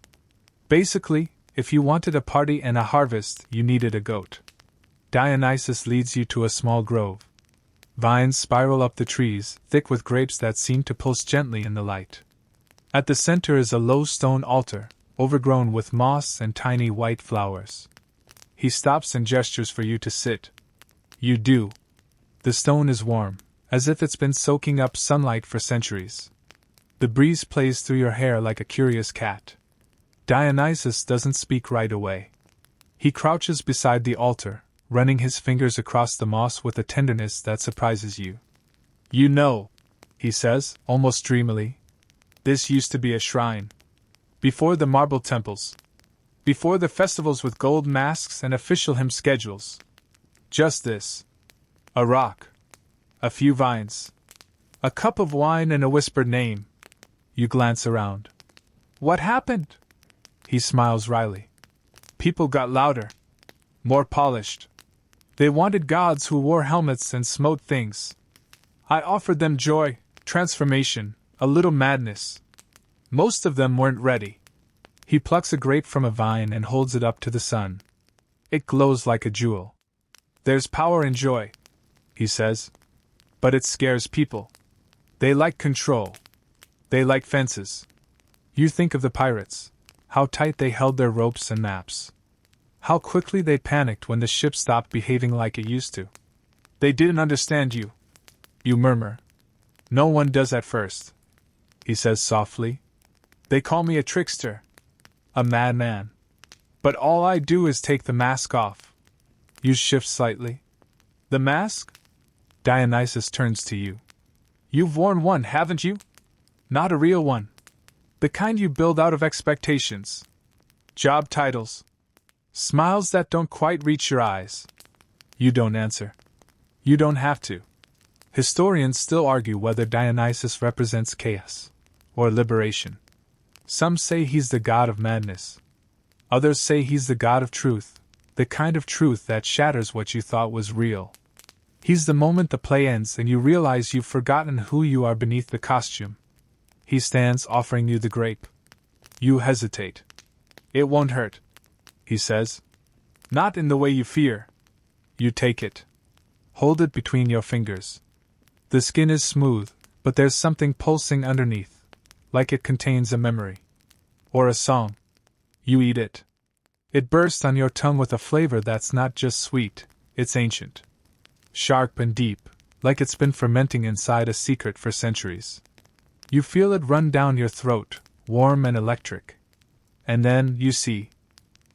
Basically, if you wanted a party and a harvest, you needed a goat. Dionysus leads you to a small grove. Vines spiral up the trees, thick with grapes that seem to pulse gently in the light. At the center is a low stone altar, overgrown with moss and tiny white flowers. He stops and gestures for you to sit. You do. The stone is warm, as if it's been soaking up sunlight for centuries. The breeze plays through your hair like a curious cat. Dionysus doesn't speak right away. He crouches beside the altar, running his fingers across the moss with a tenderness that surprises you. You know, he says, almost dreamily, this used to be a shrine. Before the marble temples. Before the festivals with gold masks and official hymn schedules. Just this. A rock. A few vines. A cup of wine and a whispered name. You glance around. What happened? He smiles wryly. People got louder. More polished. They wanted gods who wore helmets and smote things. I offered them joy, transformation, a little madness. Most of them weren't ready. He plucks a grape from a vine and holds it up to the sun. It glows like a jewel. There's power in joy, he says. But it scares people. They like control. They like fences. You think of the pirates. How tight they held their ropes and maps. How quickly they panicked when the ship stopped behaving like it used to. They didn't understand you. You murmur. No one does at first, he says softly. They call me a trickster. A madman. But all I do is take the mask off. You shift slightly. The mask? Dionysus turns to you. You've worn one, haven't you? Not a real one. The kind you build out of expectations. Job titles. Smiles that don't quite reach your eyes. You don't answer. You don't have to. Historians still argue whether Dionysus represents chaos or liberation. Some say he's the god of madness. Others say he's the god of truth, the kind of truth that shatters what you thought was real. He's the moment the play ends and you realize you've forgotten who you are beneath the costume. He stands offering you the grape. You hesitate. It won't hurt, he says. Not in the way you fear. You take it. Hold it between your fingers. The skin is smooth, but there's something pulsing underneath, like it contains a memory. Or a song. You eat it. It bursts on your tongue with a flavor that's not just sweet, it's ancient. Sharp and deep, like it's been fermenting inside a secret for centuries. You feel it run down your throat, warm and electric. And then, you see.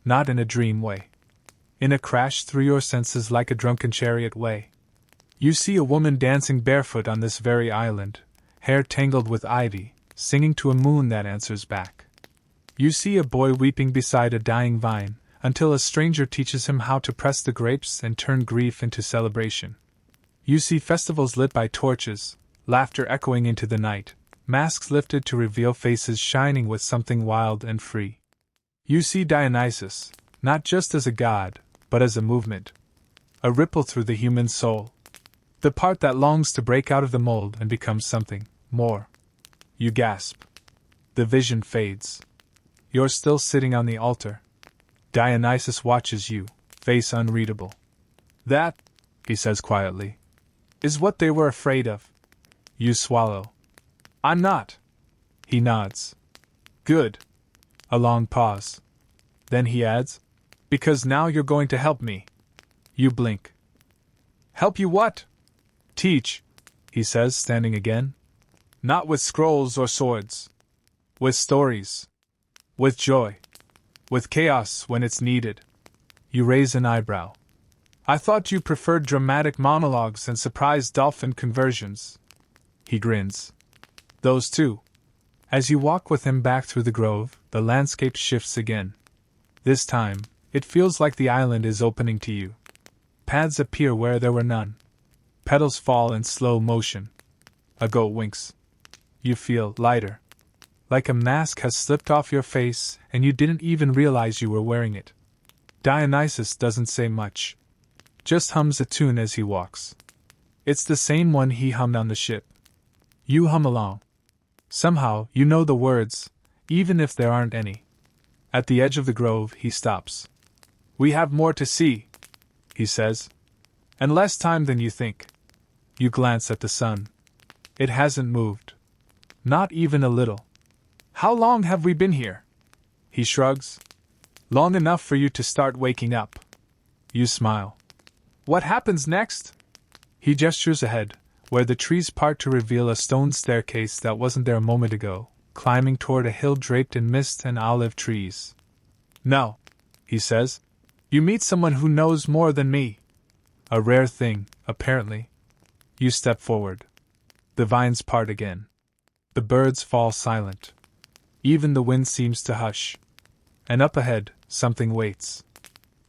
Not in a dream way. In a crash through your senses like a drunken chariot way. You see a woman dancing barefoot on this very island, hair tangled with ivy, singing to a moon that answers back. You see a boy weeping beside a dying vine, until a stranger teaches him how to press the grapes and turn grief into celebration. You see festivals lit by torches, laughter echoing into the night, masks lifted to reveal faces shining with something wild and free. You see Dionysus, not just as a god, but as a movement. A ripple through the human soul. The part that longs to break out of the mold and become something more. You gasp. The vision fades. You're still sitting on the altar. Dionysus watches you, face unreadable. That, he says quietly, is what they were afraid of. You swallow. I'm not. He nods. Good. A long pause. Then he adds, because now you're going to help me. You blink. Help you what? Teach, he says, standing again. Not with scrolls or swords. With stories. With joy. With chaos when it's needed. You raise an eyebrow. I thought you preferred dramatic monologues and surprise dolphin conversions. He grins. Those too. As you walk with him back through the grove, the landscape shifts again. This time, it feels like the island is opening to you. Paths appear where there were none. Petals fall in slow motion. A goat winks. You feel lighter. Like a mask has slipped off your face and you didn't even realize you were wearing it. Dionysus doesn't say much. Just hums a tune as he walks. It's the same one he hummed on the ship. You hum along. Somehow, you know the words, even if there aren't any. At the edge of the grove, he stops. We have more to see, he says. And less time than you think. You glance at the sun. It hasn't moved. Not even a little. How long have we been here? He shrugs. Long enough for you to start waking up. You smile. What happens next? He gestures ahead, where the trees part to reveal a stone staircase that wasn't there a moment ago, climbing toward a hill draped in mist and olive trees. No, he says. You meet someone who knows more than me. A rare thing, apparently. You step forward. The vines part again. The birds fall silent. Even the wind seems to hush. And up ahead, something waits.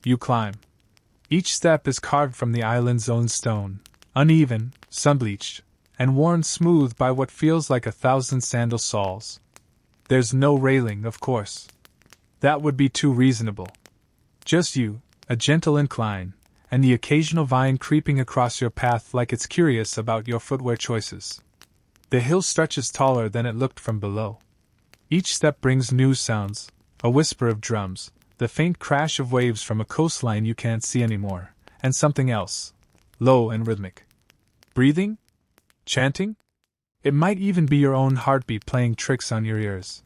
You climb. Each step is carved from the island's own stone, uneven, sun-bleached, and worn smooth by what feels like 1,000 sandal soles. There's no railing, of course. That would be too reasonable. Just you, a gentle incline, and the occasional vine creeping across your path like it's curious about your footwear choices. The hill stretches taller than it looked from below. Each step brings new sounds, a whisper of drums, the faint crash of waves from a coastline you can't see anymore, and something else, low and rhythmic. Breathing? Chanting? It might even be your own heartbeat playing tricks on your ears.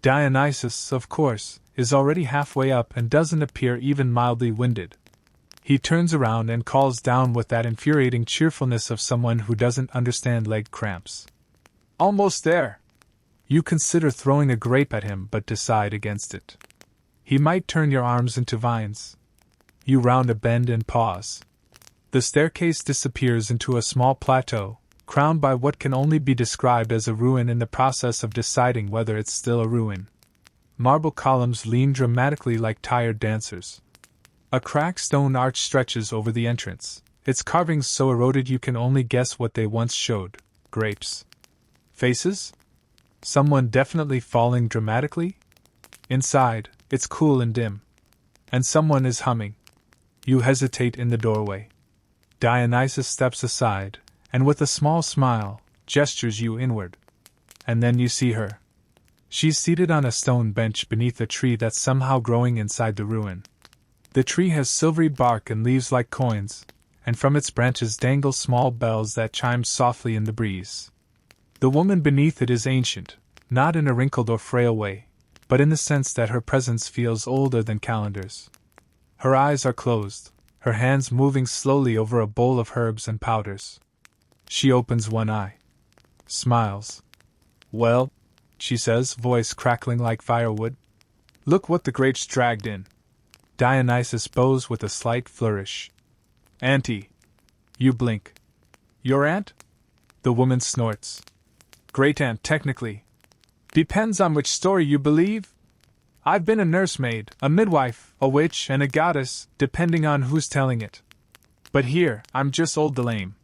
Dionysus, of course, is already halfway up and doesn't appear even mildly winded. He turns around and calls down with that infuriating cheerfulness of someone who doesn't understand leg cramps. Almost there. You consider throwing a grape at him but decide against it. He might turn your arms into vines. You round a bend and pause. The staircase disappears into a small plateau, crowned by what can only be described as a ruin in the process of deciding whether it's still a ruin. Marble columns lean dramatically like tired dancers. A cracked stone arch stretches over the entrance, its carvings so eroded you can only guess what they once showed. Grapes. Faces? Someone definitely falling dramatically? Inside, it's cool and dim. And someone is humming. You hesitate in the doorway. Dionysus steps aside, and with a small smile, gestures you inward. And then you see her. She's seated on a stone bench beneath a tree that's somehow growing inside the ruin. The tree has silvery bark and leaves like coins, and from its branches dangle small bells that chime softly in the breeze. The woman beneath it is ancient, not in a wrinkled or frail way, but in the sense that her presence feels older than calendars. Her eyes are closed, her hands moving slowly over a bowl of herbs and powders. She opens one eye. Smiles. "Well," she says, voice crackling like firewood. "Look what the grapes dragged in." Dionysus bows with a slight flourish. "Auntie." You blink. "Your aunt?" The woman snorts. "Great aunt, technically. Depends on which story you believe. I've been a nursemaid, a midwife, a witch, and a goddess, depending on who's telling it. But here, I'm just old the lame."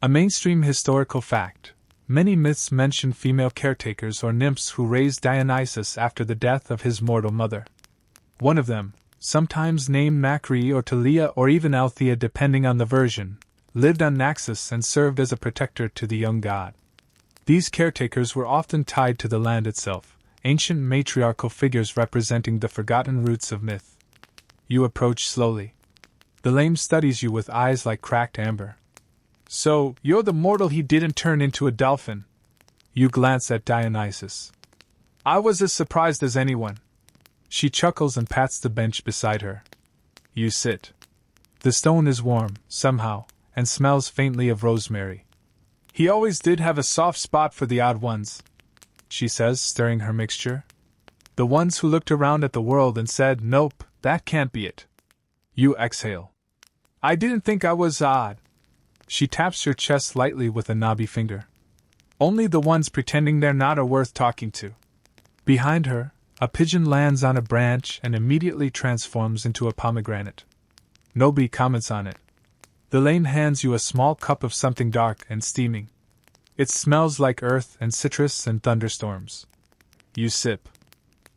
A mainstream historical fact. Many myths mention female caretakers or nymphs who raised Dionysus after the death of his mortal mother. One of them, sometimes named Macri or Talia or even Althea depending on the version, lived on Naxos and served as a protector to the young god. These caretakers were often tied to the land itself, ancient matriarchal figures representing the forgotten roots of myth. You approach slowly. The lame studies you with eyes like cracked amber. "So, you're the mortal he didn't turn into a dolphin?" You glance at Dionysus. "I was as surprised as anyone." She chuckles and pats the bench beside her. You sit. The stone is warm, somehow, and smells faintly of rosemary. "He always did have a soft spot for the odd ones," she says, stirring her mixture. "The ones who looked around at the world and said, 'Nope, that can't be it.'" You exhale. "I didn't think I was odd." She taps your chest lightly with a knobby finger. "Only the ones pretending they're not are worth talking to." Behind her, a pigeon lands on a branch and immediately transforms into a pomegranate. Nobody comments on it. The lame hands you a small cup of something dark and steaming. It smells like earth and citrus and thunderstorms. You sip.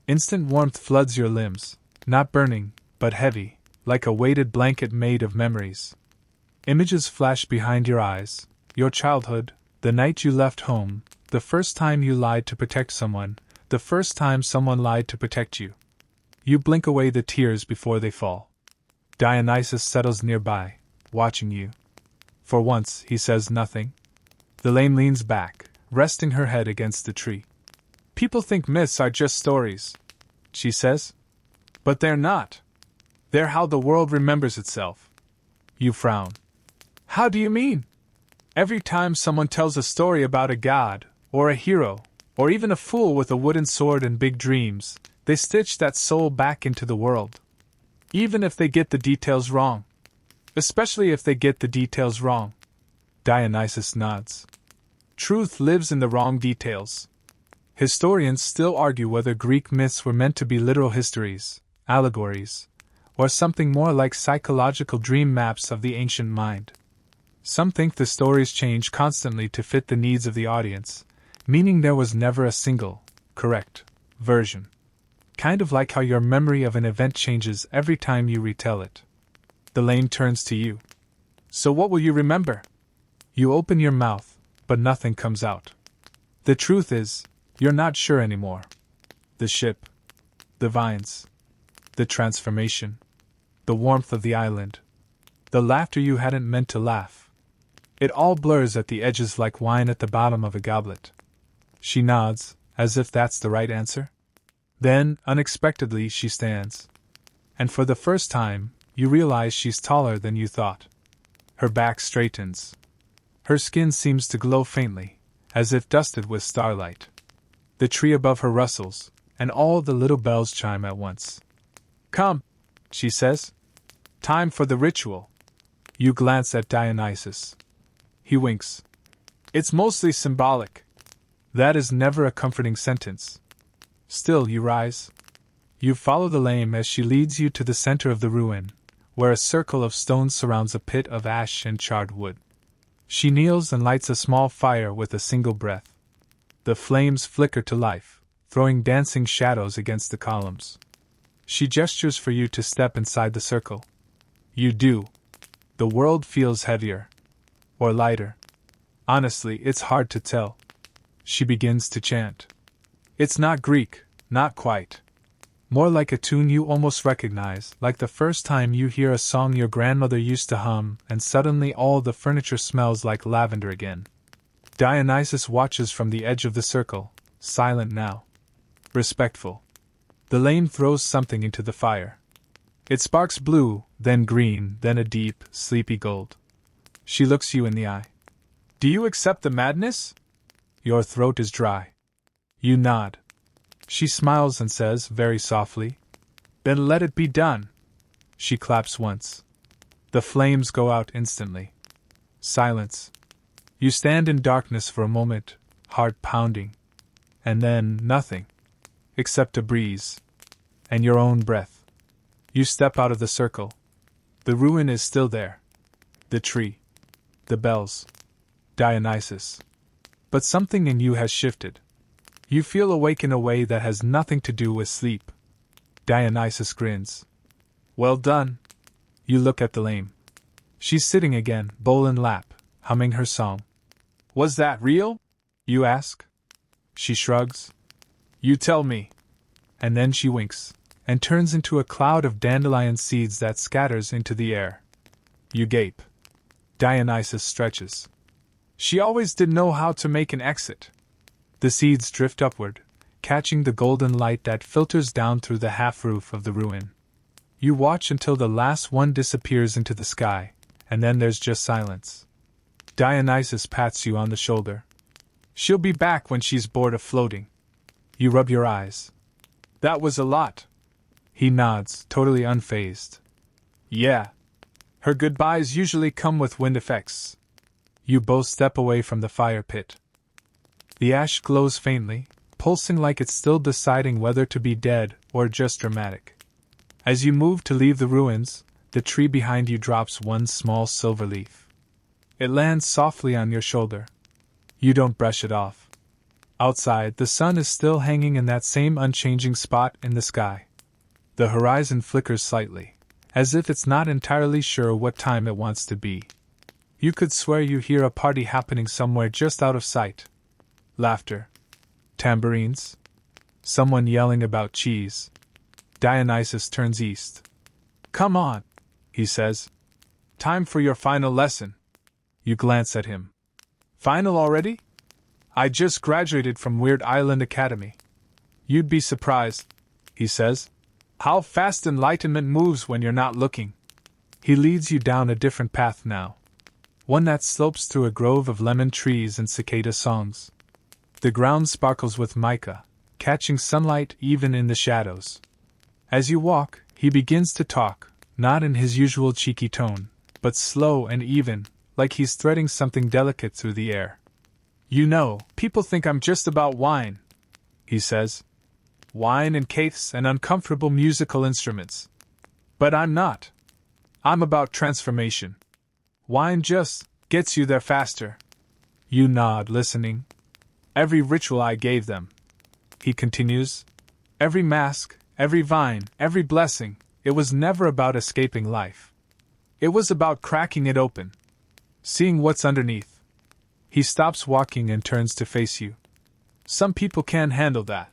Instant warmth floods your limbs, not burning, but heavy, like a weighted blanket made of memories. Images flash behind your eyes, your childhood, the night you left home, the first time you lied to protect someone, the first time someone lied to protect you. You blink away the tears before they fall. Dionysus settles nearby, watching you. For once, he says nothing. The lame leans back, resting her head against the tree. "People think myths are just stories," she says. "But they're not. They're how the world remembers itself." You frown. "How do you mean?" "Every time someone tells a story about a god, or a hero, or even a fool with a wooden sword and big dreams, they stitch that soul back into the world. Even if they get the details wrong. Especially if they get the details wrong." Dionysus nods. "Truth lives in the wrong details." Historians still argue whether Greek myths were meant to be literal histories, allegories, or something more like psychological dream maps of the ancient mind. Some think the stories change constantly to fit the needs of the audience, meaning there was never a single, correct, version. Kind of like how your memory of an event changes every time you retell it. The lame turns to you. "So what will you remember?" You open your mouth, but nothing comes out. The truth is, you're not sure anymore. The ship. The vines. The transformation. The warmth of the island. The laughter you hadn't meant to laugh. It all blurs at the edges like wine at the bottom of a goblet. She nods, as if that's the right answer. Then, unexpectedly, she stands. And for the first time, you realize she's taller than you thought. Her back straightens. Her skin seems to glow faintly, as if dusted with starlight. The tree above her rustles, and all the little bells chime at once. "Come," she says. "Time for the ritual." You glance at Dionysus. He winks. "It's mostly symbolic." That is never a comforting sentence. Still, you rise. You follow the lame as she leads you to the center of the ruin, where a circle of stones surrounds a pit of ash and charred wood. She kneels and lights a small fire with a single breath. The flames flicker to life, throwing dancing shadows against the columns. She gestures for you to step inside the circle. You do. The world feels heavier. Or lighter. Honestly, it's hard to tell. She begins to chant. It's not Greek, not quite. More like a tune you almost recognize, like the first time you hear a song your grandmother used to hum, and suddenly all the furniture smells like lavender again. Dionysus watches from the edge of the circle, silent now. Respectful. The lame throws something into the fire. It sparks blue, then green, then a deep, sleepy gold. She looks you in the eye. Do you accept the madness? Your throat is dry. You nod. She smiles and says, very softly, then let it be done. She claps once. The flames go out instantly. Silence. You stand in darkness for a moment, heart pounding. And then nothing. Except a breeze. And your own breath. You step out of the circle. The ruin is still there. The tree. The bells. Dionysus. But something in you has shifted. You feel awake in a way that has nothing to do with sleep. Dionysus grins. Well done. You look at the lame. She's sitting again, bowl in lap, humming her song. Was that real? You ask. She shrugs. You tell me. And then she winks, and turns into a cloud of dandelion seeds that scatters into the air. You gape. Dionysus stretches. She always did know how to make an exit. The seeds drift upward, catching the golden light that filters down through the half-roof of the ruin. You watch until the last one disappears into the sky, and then there's just silence. Dionysus pats you on the shoulder. She'll be back when she's bored of floating. You rub your eyes. That was a lot. He nods, totally unfazed. Yeah. Her goodbyes usually come with wind effects. You both step away from the fire pit. The ash glows faintly, pulsing like it's still deciding whether to be dead or just dramatic. As you move to leave the ruins, the tree behind you drops one small silver leaf. It lands softly on your shoulder. You don't brush it off. Outside, the sun is still hanging in that same unchanging spot in the sky. The horizon flickers slightly, as if it's not entirely sure what time it wants to be. You could swear you hear a party happening somewhere just out of sight. Laughter. Tambourines. Someone yelling about cheese. Dionysus turns east. Come on, he says. Time for your final lesson. You glance at him. Final already? I just graduated from Weird Island Academy. You'd be surprised, he says, how fast enlightenment moves when you're not looking. He leads you down a different path now. One that slopes through a grove of lemon trees and cicada songs. The ground sparkles with mica, catching sunlight even in the shadows. As you walk, he begins to talk, not in his usual cheeky tone, but slow and even, like he's threading something delicate through the air. You know, people think I'm just about wine, he says. Wine and cakes and uncomfortable musical instruments. But I'm not. I'm about transformation. Wine just gets you there faster. You nod, listening. Every ritual I gave them, he continues. Every mask, every vine, every blessing, it was never about escaping life. It was about cracking it open. Seeing what's underneath. He stops walking and turns to face you. Some people can't handle that.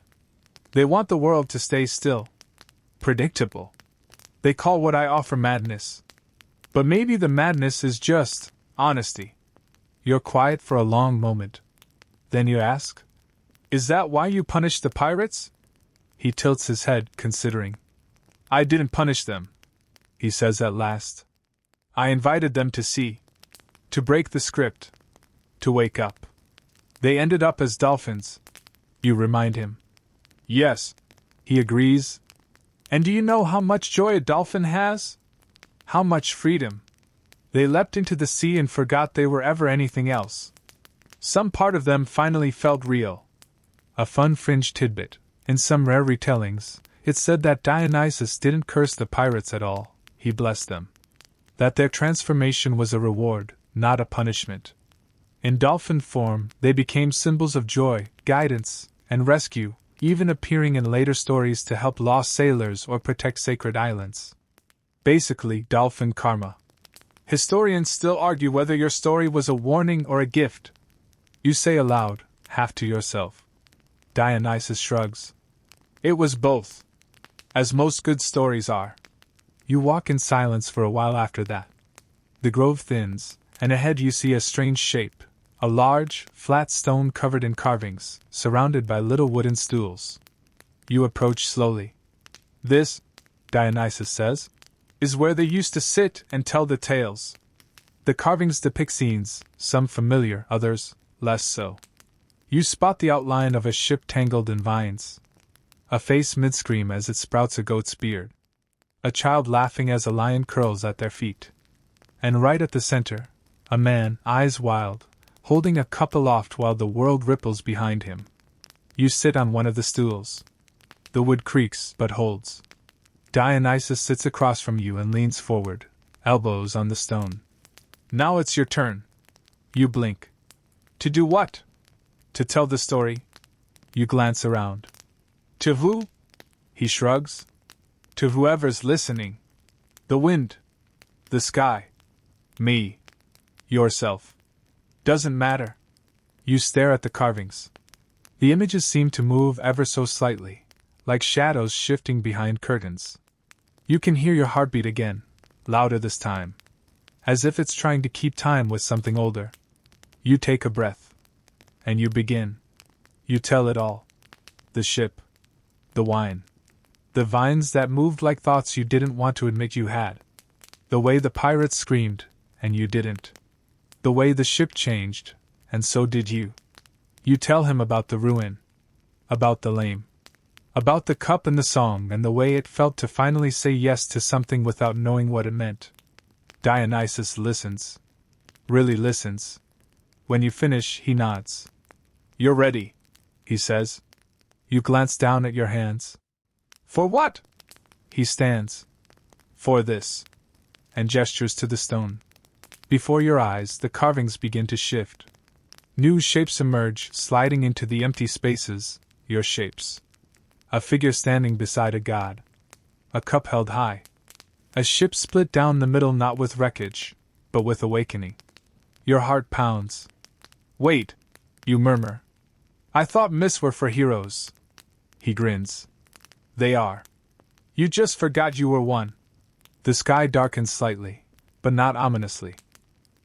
They want the world to stay still. Predictable. They call what I offer madness. But maybe the madness is just honesty. You're quiet for a long moment. Then you ask, is that why you punished the pirates? He tilts his head, considering. I didn't punish them, he says at last. I invited them to see. To break the script. To wake up. They ended up as dolphins. You remind him. Yes, he agrees. And do you know how much joy a dolphin has? How much freedom. They leapt into the sea and forgot they were ever anything else. Some part of them finally felt real. A fun fringe tidbit. In some rare retellings, it's said that Dionysus didn't curse the pirates at all, he blessed them. that their transformation was a reward, not a punishment. In dolphin form, they became symbols of joy, guidance, and rescue, even appearing in later stories to help lost sailors or protect sacred islands. Basically, dolphin karma. Historians still argue whether your story was a warning or a gift. You say aloud, half to yourself. Dionysus shrugs. It was both. As most good stories are. You walk in silence for a while after that. The grove thins, and ahead you see a strange shape, a large, flat stone covered in carvings, surrounded by little wooden stools. You approach slowly. This, Dionysus says, is where they used to sit and tell the tales. The carvings depict scenes, some familiar, others less so. You spot the outline of a ship tangled in vines. A face mid-scream as it sprouts a goat's beard. A child laughing as a lion curls at their feet. And right at the center, a man, eyes wild, holding a cup aloft while the world ripples behind him. You sit on one of the stools. The wood creaks but holds. Dionysus sits across from you and leans forward, elbows on the stone. Now it's your turn. You blink. To do what? To tell the story. You glance around. To who? He shrugs. To whoever's listening. The wind. The sky. Me. Yourself. Doesn't matter. You stare at the carvings. The images seem to move ever so slightly, like shadows shifting behind curtains. You can hear your heartbeat again, louder this time, as if it's trying to keep time with something older. You take a breath. And you begin. You tell it all. The ship. The wine. The vines that moved like thoughts you didn't want to admit you had. The way the pirates screamed, and you didn't. The way the ship changed, and so did you. You tell him about the ruin. About the lame. About the cup and the song and the way it felt to finally say yes to something without knowing what it meant. Dionysus listens. Really listens. When you finish, he nods. You're ready, he says. You glance down at your hands. For what? He stands. For this. And gestures to the stone. Before your eyes, the carvings begin to shift. New shapes emerge, sliding into the empty spaces, your shapes. A figure standing beside a god. A cup held high. A ship split down the middle not with wreckage, but with awakening. Your heart pounds. Wait, you murmur. I thought myths were for heroes. He grins. They are. You just forgot you were one. The sky darkens slightly, but not ominously.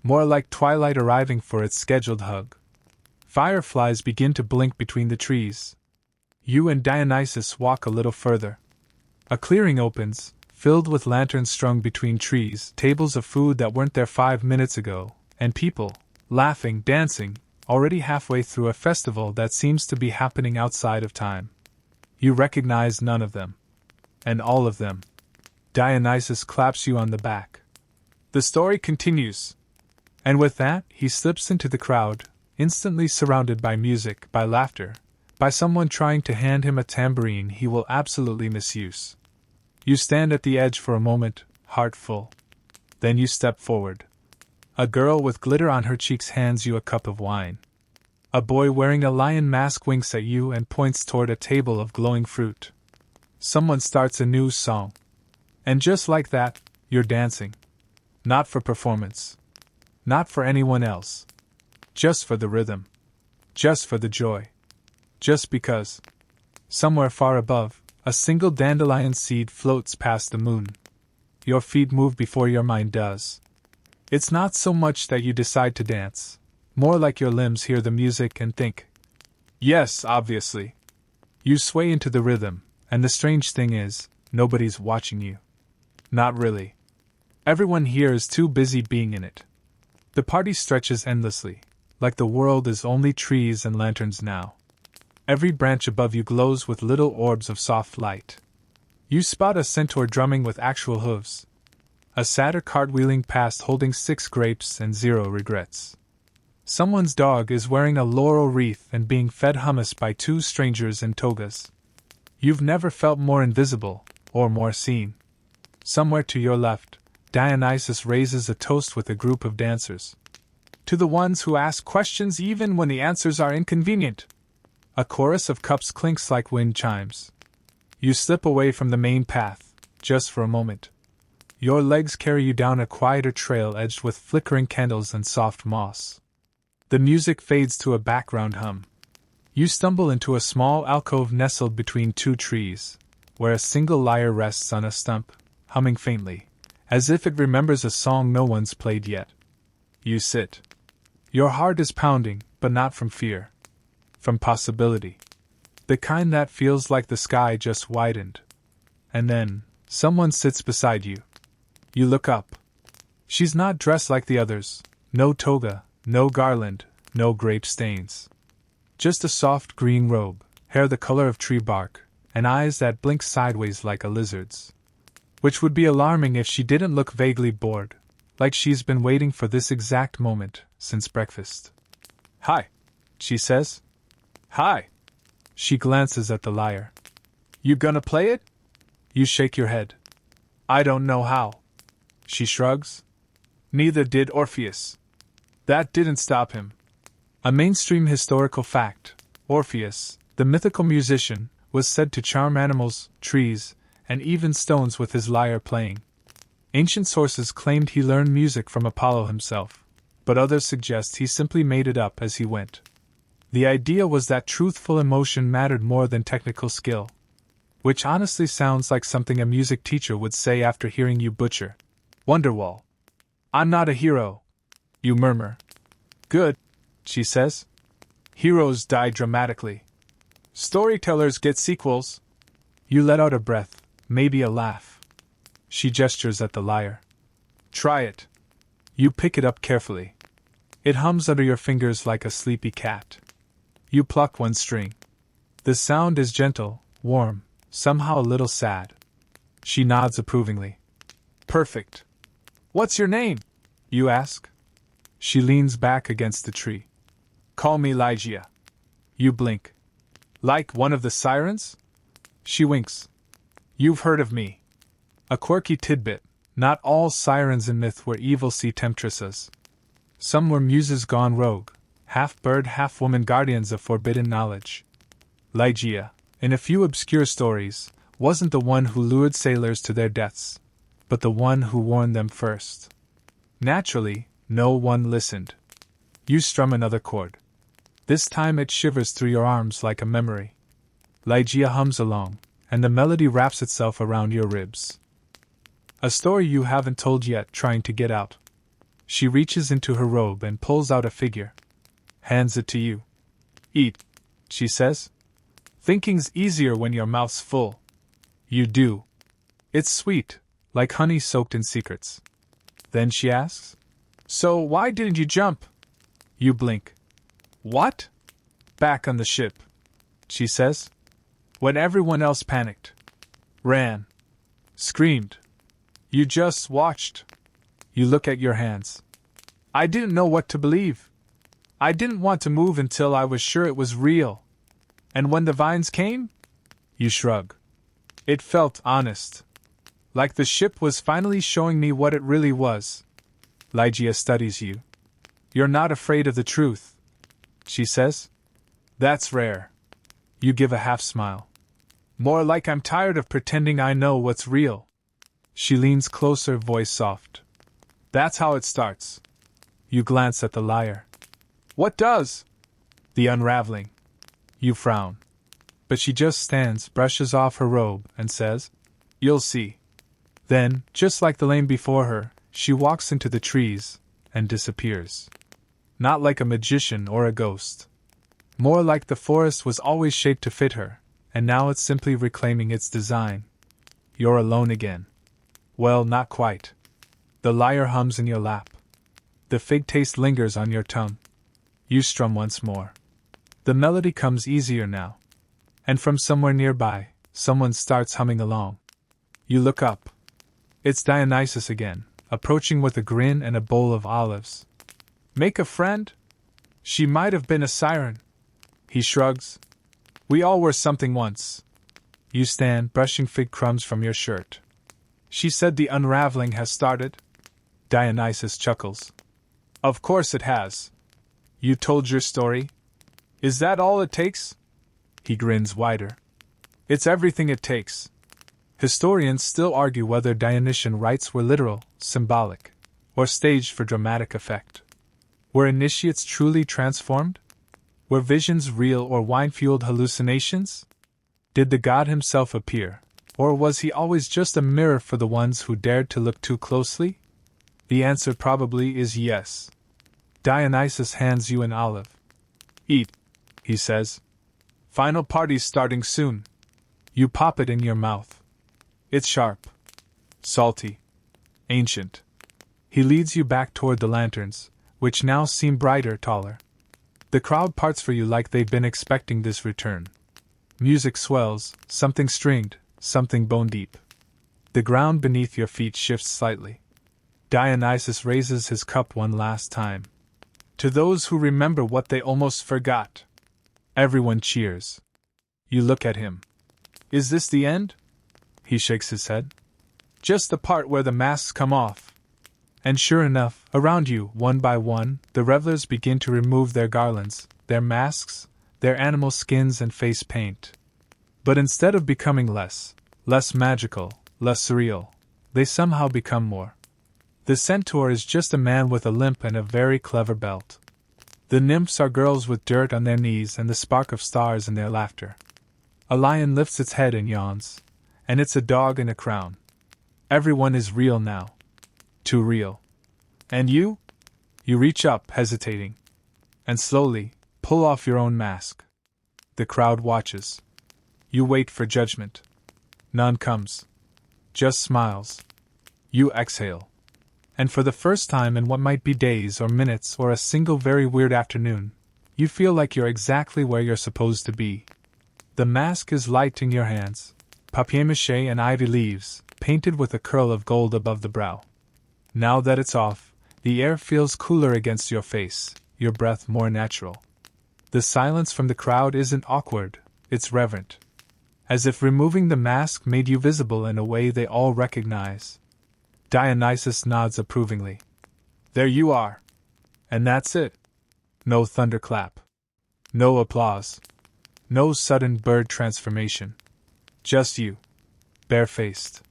More like twilight arriving for its scheduled hug. Fireflies begin to blink between the trees. You and Dionysus walk a little further. A clearing opens, filled with lanterns strung between trees, tables of food that weren't there 5 minutes ago, and people, laughing, dancing, already halfway through a festival that seems to be happening outside of time. You recognize none of them. And all of them. Dionysus claps you on the back. The story continues. And with that, he slips into the crowd, instantly surrounded by music, by laughter, by someone trying to hand him a tambourine he will absolutely misuse. You stand at the edge for a moment, heart full. Then you step forward. A girl with glitter on her cheeks hands you a cup of wine. A boy wearing a lion mask winks at you and points toward a table of glowing fruit. Someone starts a new song. And just like that, you're dancing. Not for performance. Not for anyone else. Just for the rhythm. Just for the joy. Just because. Somewhere far above, a single dandelion seed floats past the moon. Your feet move before your mind does. It's not so much that you decide to dance, more like your limbs hear the music and think. Yes, obviously. You sway into the rhythm, and the strange thing is, nobody's watching you. Not really. Everyone here is too busy being in it. The party stretches endlessly, like the world is only trees and lanterns now. Every branch above you glows with little orbs of soft light. You spot a centaur drumming with actual hooves. A satyr cartwheeling past holding 6 grapes and 0 regrets. Someone's dog is wearing a laurel wreath and being fed hummus by 2 strangers in togas. You've never felt more invisible, or more seen. Somewhere to your left, Dionysus raises a toast with a group of dancers. To the ones who ask questions even when the answers are inconvenient. A chorus of cups clinks like wind chimes. You slip away from the main path, just for a moment. Your legs carry you down a quieter trail edged with flickering candles and soft moss. The music fades to a background hum. You stumble into a small alcove nestled between two trees, where a single lyre rests on a stump, humming faintly, as if it remembers a song no one's played yet. You sit. Your heart is pounding, but not from fear. From possibility. The kind that feels like the sky just widened. And then, someone sits beside you. You look up. She's not dressed like the others. No toga, no garland, no grape stains. Just a soft green robe, hair the color of tree bark, and eyes that blink sideways like a lizard's. Which would be alarming if she didn't look vaguely bored, like she's been waiting for this exact moment since breakfast. "Hi," she says. "Hi." She glances at the lyre. "You gonna play it?" You shake your head. "I don't know how." She shrugs. "Neither did Orpheus. That didn't stop him." A mainstream historical fact: Orpheus, the mythical musician, was said to charm animals, trees, and even stones with his lyre playing. Ancient sources claimed he learned music from Apollo himself, but others suggest he simply made it up as he went. The idea was that truthful emotion mattered more than technical skill. Which honestly sounds like something a music teacher would say after hearing you butcher Wonderwall. "I'm not a hero," you murmur. "Good," she says. "Heroes die dramatically. Storytellers get sequels." You let out a breath, maybe a laugh. She gestures at the lyre. "Try it." You pick it up carefully. It hums under your fingers like a sleepy cat. You pluck one string. The sound is gentle, warm, somehow a little sad. She nods approvingly. "Perfect." "What's your name?" you ask. She leans back against the tree. "Call me Lygia." You blink. "Like one of the sirens?" She winks. "You've heard of me." A quirky tidbit: not all sirens in myth were evil sea temptresses. Some were muses gone rogue, half bird, half woman, guardians of forbidden knowledge. Lygia, in a few obscure stories, wasn't the one who lured sailors to their deaths, but the one who warned them first. Naturally, no one listened. You strum another chord. This time it shivers through your arms like a memory. Lygia hums along, and the melody wraps itself around your ribs. A story you haven't told yet, trying to get out. She reaches into her robe and pulls out a figure. Hands it to you. "Eat," she says. "Thinking's easier when your mouth's full." You do. It's sweet, like honey soaked in secrets. Then she asks, "So why didn't you jump?" You blink. "What?" "Back on the ship," she says. "When everyone else panicked. Ran. Screamed. You just watched." You look at your hands. "I didn't know what to believe. I didn't want to move until I was sure it was real. And when the vines came?" You shrug. "It felt honest. Like the ship was finally showing me what it really was." Lygia studies you. "You're not afraid of the truth," she says. "That's rare." You give a half smile. "More like I'm tired of pretending I know what's real." She leans closer, voice soft. "That's how it starts." You glance at the lyre. "What does?" "The unraveling." You frown. But she just stands, brushes off her robe, and says, "You'll see." Then, just like the lane before her, she walks into the trees and disappears. Not like a magician or a ghost. More like the forest was always shaped to fit her, and now it's simply reclaiming its design. You're alone again. Well, not quite. The lyre hums in your lap. The fig taste lingers on your tongue. You strum once more. The melody comes easier now. And from somewhere nearby, someone starts humming along. You look up. It's Dionysus again, approaching with a grin and a bowl of olives. "Make a friend?" "She might have been a siren." He shrugs. "We all were something once." You stand, brushing fig crumbs from your shirt. She said the unraveling has started? Dionysus chuckles. Of course it has. You told your story? Is that all it takes? He grins wider. It's everything it takes. Historians still argue whether Dionysian rites were literal, symbolic, or staged for dramatic effect. Were initiates truly transformed? Were visions real or wine-fueled hallucinations? Did the god himself appear, or was he always just a mirror for the ones who dared to look too closely? The answer probably is yes. Dionysus hands you an olive. Eat, he says. Final party's starting soon. You pop it in your mouth. It's sharp, salty, ancient. He leads you back toward the lanterns, which now seem brighter, taller. The crowd parts for you like they've been expecting this return. Music swells, something stringed, something bone-deep. The ground beneath your feet shifts slightly. Dionysus raises his cup one last time. To those who remember what they almost forgot. Everyone cheers. You look at him. Is this the end? He shakes his head. Just the part where the masks come off. And sure enough, around you, one by one, the revelers begin to remove their garlands, their masks, their animal skins and face paint. But instead of becoming less magical, less surreal, they somehow become more. The centaur is just a man with a limp and a very clever belt. The nymphs are girls with dirt on their knees and the spark of stars in their laughter. A lion lifts its head and yawns, and it's a dog in a crown. Everyone is real now. Too real. And you? You reach up, hesitating, and slowly pull off your own mask. The crowd watches. You wait for judgment. None comes. Just smiles. You exhale. And for the first time in what might be days or minutes or a single very weird afternoon, you feel like you're exactly where you're supposed to be. The mask is light in your hands, papier-mâché and ivy leaves, painted with a curl of gold above the brow. Now that it's off, the air feels cooler against your face, your breath more natural. The silence from the crowd isn't awkward, it's reverent. As if removing the mask made you visible in a way they all recognize. Dionysus nods approvingly. There you are. And that's it. No thunderclap. No applause. No sudden bird transformation. Just you. Barefaced.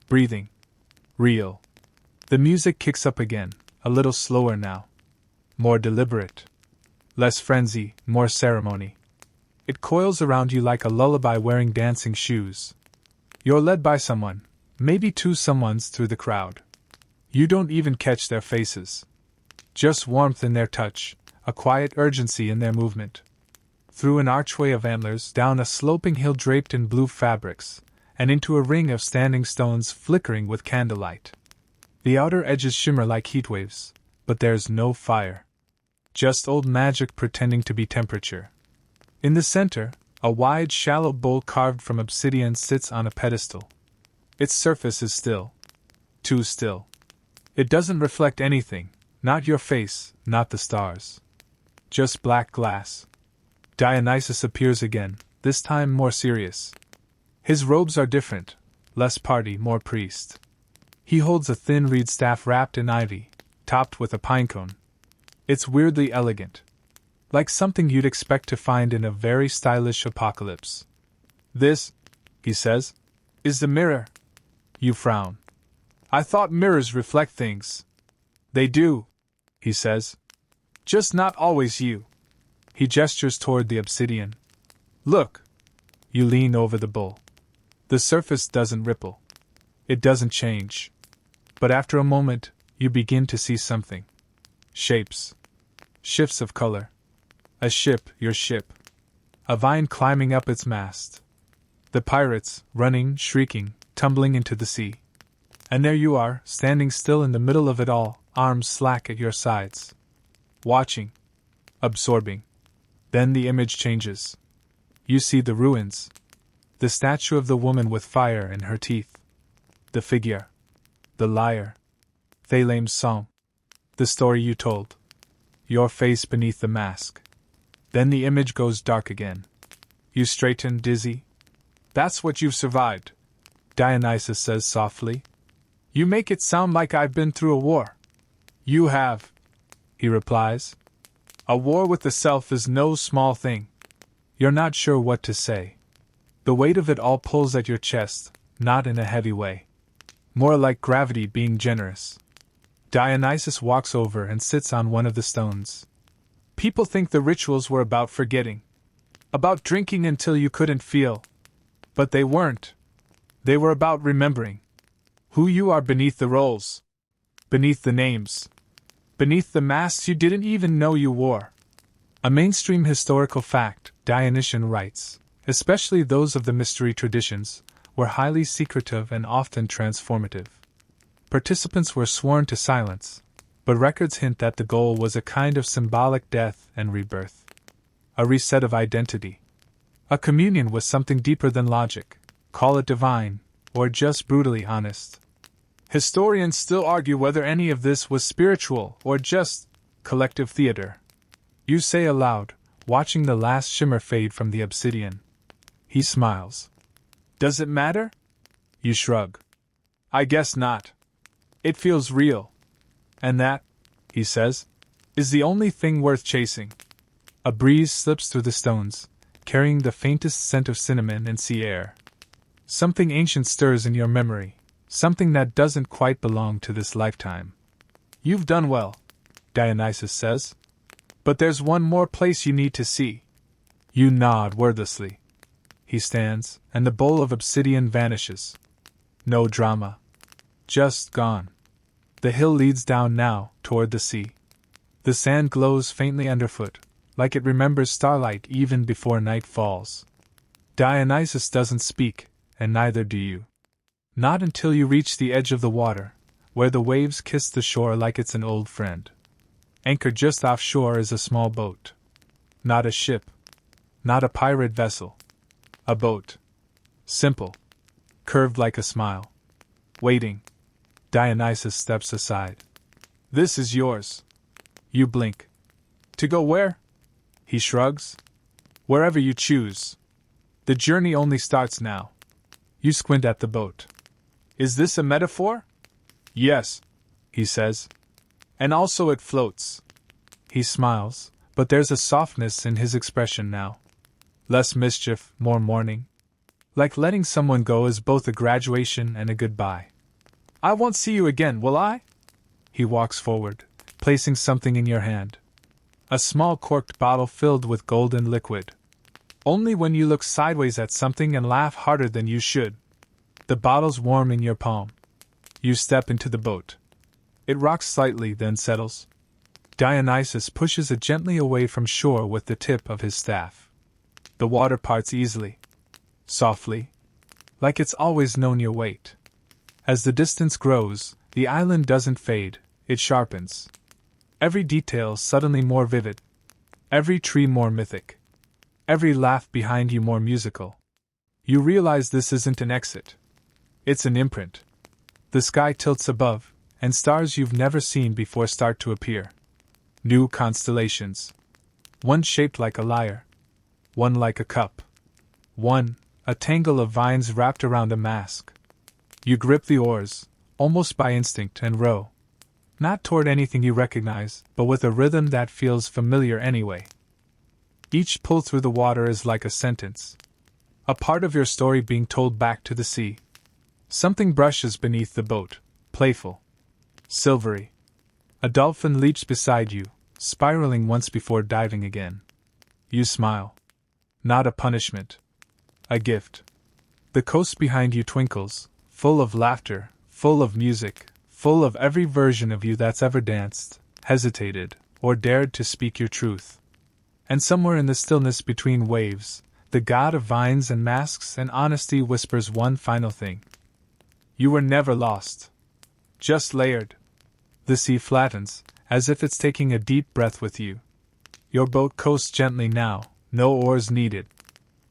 Breathing. Real. The music kicks up again, a little slower now. More deliberate. Less frenzy, more ceremony. It coils around you like a lullaby wearing dancing shoes. You're led by someone, maybe two someones through the crowd. You don't even catch their faces. Just warmth in their touch, a quiet urgency in their movement. Through an archway of antlers, down a sloping hill draped in blue fabrics, and into a ring of standing stones flickering with candlelight. The outer edges shimmer like heat waves, but there's no fire. Just old magic pretending to be temperature. In the center, a wide, shallow bowl carved from obsidian sits on a pedestal. Its surface is still. Too still. It doesn't reflect anything, not your face, not the stars. Just black glass. Dionysus appears again, this time more serious. His robes are different, less party, more priest. He holds a thin reed staff wrapped in ivy, topped with a pinecone. It's weirdly elegant. Like something you'd expect to find in a very stylish apocalypse. This, he says, is the mirror. You frown. I thought mirrors reflect things. They do, he says. Just not always you. He gestures toward the obsidian. Look. You lean over the bowl. The surface doesn't ripple. It doesn't change. But after a moment, you begin to see something. Shapes. Shifts of color. A ship, your ship. A vine climbing up its mast. The pirates, running, shrieking, tumbling into the sea. And there you are, standing still in the middle of it all, arms slack at your sides. Watching. Absorbing. Then the image changes. You see the ruins. The statue of the woman with fire in her teeth. The figure. The lyre. Thalem's song. The story you told. Your face beneath the mask. Then the image goes dark again. You straighten, dizzy. That's what you've survived, Dionysus says softly. You make it sound like I've been through a war. You have, he replies. A war with the self is no small thing. You're not sure what to say. The weight of it all pulls at your chest, not in a heavy way. More like gravity being generous. Dionysus walks over and sits on one of the stones. People think the rituals were about forgetting. About drinking until you couldn't feel. But they weren't. They were about remembering who you are beneath the roles, beneath the names, beneath the masks you didn't even know you wore. A mainstream historical fact, Dionysian rites, especially those of the mystery traditions, were highly secretive and often transformative. Participants were sworn to silence, but records hint that the goal was a kind of symbolic death and rebirth. A reset of identity. A communion with something deeper than logic, call it divine, or just brutally honest. Historians still argue whether any of this was spiritual or just collective theater. You say aloud, watching the last shimmer fade from the obsidian. He smiles. Does it matter? You shrug. I guess not. It feels real. And that, he says, is the only thing worth chasing. A breeze slips through the stones, carrying the faintest scent of cinnamon and sea air. Something ancient stirs in your memory, something that doesn't quite belong to this lifetime. You've done well, Dionysus says. But there's one more place you need to see. You nod wordlessly. He stands, and the bowl of obsidian vanishes. No drama. Just gone. The hill leads down now, toward the sea. The sand glows faintly underfoot, like it remembers starlight even before night falls. Dionysus doesn't speak, and neither do you. Not until you reach the edge of the water, where the waves kiss the shore like it's an old friend. Anchored just offshore is a small boat. Not a ship. Not a pirate vessel. A boat. Simple. Curved like a smile. Waiting. Dionysus steps aside. This is yours. You blink. To go where? He shrugs. Wherever you choose. The journey only starts now. You squint at the boat. Is this a metaphor? Yes, he says. And also it floats. He smiles, but there's a softness in his expression now. Less mischief, more mourning. Like letting someone go is both a graduation and a goodbye. I won't see you again, will I? He walks forward, placing something in your hand. A small corked bottle filled with golden liquid. Only when you look sideways at something and laugh harder than you should. The bottle's warm in your palm. You step into the boat. It rocks slightly, then settles. Dionysus pushes it gently away from shore with the tip of his staff. The water parts easily. Softly. Like it's always known your weight. As the distance grows, the island doesn't fade, it sharpens. Every detail suddenly more vivid. Every tree more mythic. Every laugh behind you more musical. You realize this isn't an exit. It's an imprint. The sky tilts above, and stars you've never seen before start to appear. New constellations. One shaped like a lyre. One like a cup. One, a tangle of vines wrapped around a mask. You grip the oars, almost by instinct, and row. Not toward anything you recognize, but with a rhythm that feels familiar anyway. Each pull through the water is like a sentence. A part of your story being told back to the sea. Something brushes beneath the boat, playful. Silvery. A dolphin leaps beside you, spiraling once before diving again. You smile. Not a punishment. A gift. The coast behind you twinkles, full of laughter, full of music, full of every version of you that's ever danced, hesitated, or dared to speak your truth. And somewhere in the stillness between waves, the god of vines and masks and honesty whispers one final thing. You were never lost. Just layered. The sea flattens, as if it's taking a deep breath with you. Your boat coasts gently now, no oars needed.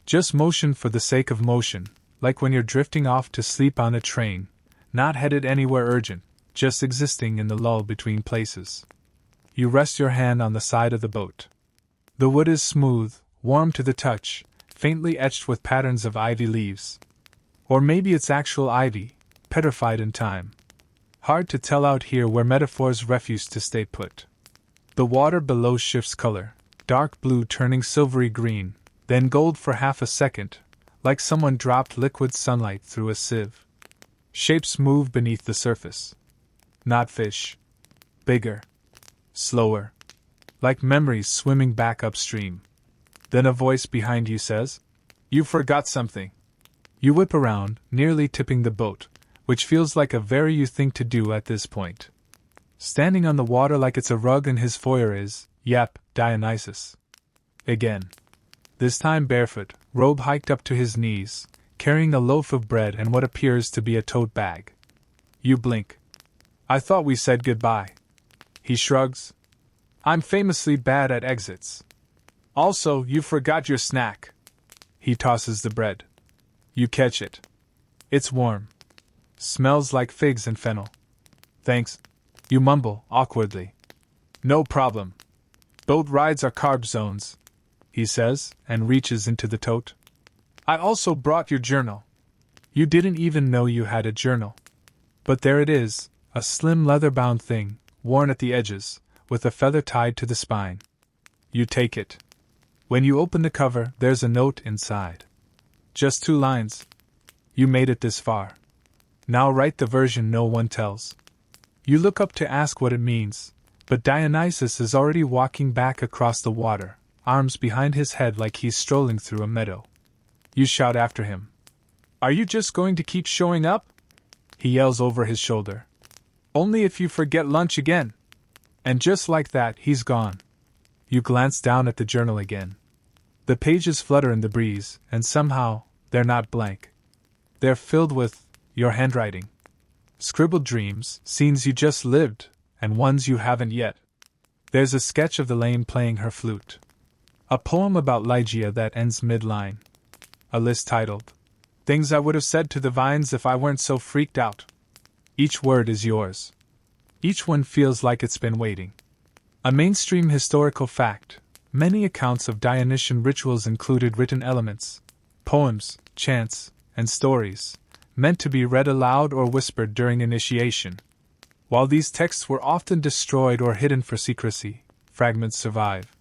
Just motion for the sake of motion, like when you're drifting off to sleep on a train, not headed anywhere urgent, just existing in the lull between places. You rest your hand on the side of the boat. The wood is smooth, warm to the touch, faintly etched with patterns of ivy leaves. Or maybe it's actual ivy, petrified in time. Hard to tell out here where metaphors refuse to stay put. The water below shifts color, dark blue turning silvery green, then gold for half a second, like someone dropped liquid sunlight through a sieve. Shapes move beneath the surface. Not fish. Bigger. Slower. Like memories swimming back upstream. Then a voice behind you says, "You forgot something." You whip around, nearly tipping the boat, which feels like a very you thing to do at this point. Standing on the water like it's a rug in his foyer is, yep, Dionysus. Again. This time barefoot, robe hiked up to his knees, carrying a loaf of bread and what appears to be a tote bag. You blink. "I thought we said goodbye." He shrugs. "I'm famously bad at exits. Also, you forgot your snack." He tosses the bread. You catch it. It's warm. Smells like figs and fennel. "Thanks," you mumble, awkwardly. "No problem. Boat rides are carb zones," he says, and reaches into the tote. "I also brought your journal." You didn't even know you had a journal. But there it is, a slim leather-bound thing, worn at the edges, with a feather tied to the spine. You take it. When you open the cover, there's a note inside. Just 2 lines. You made it this far. Now write the version no one tells. You look up to ask what it means, but Dionysus is already walking back across the water, arms behind his head like he's strolling through a meadow. You shout after him. "Are you just going to keep showing up?" He yells over his shoulder. "Only if you forget lunch again." And just like that, he's gone. You glance down at the journal again. The pages flutter in the breeze, and somehow, they're not blank. They're filled with your handwriting. Scribbled dreams, scenes you just lived, and ones you haven't yet. There's a sketch of the lame playing her flute. A poem about Lygia that ends mid-line. A list titled, "Things I Would Have Said to the Vines If I Weren't So Freaked Out." Each word is yours. Each one feels like it's been waiting. A mainstream historical fact, many accounts of Dionysian rituals included written elements, poems, chants, and stories, meant to be read aloud or whispered during initiation. While these texts were often destroyed or hidden for secrecy, fragments survive.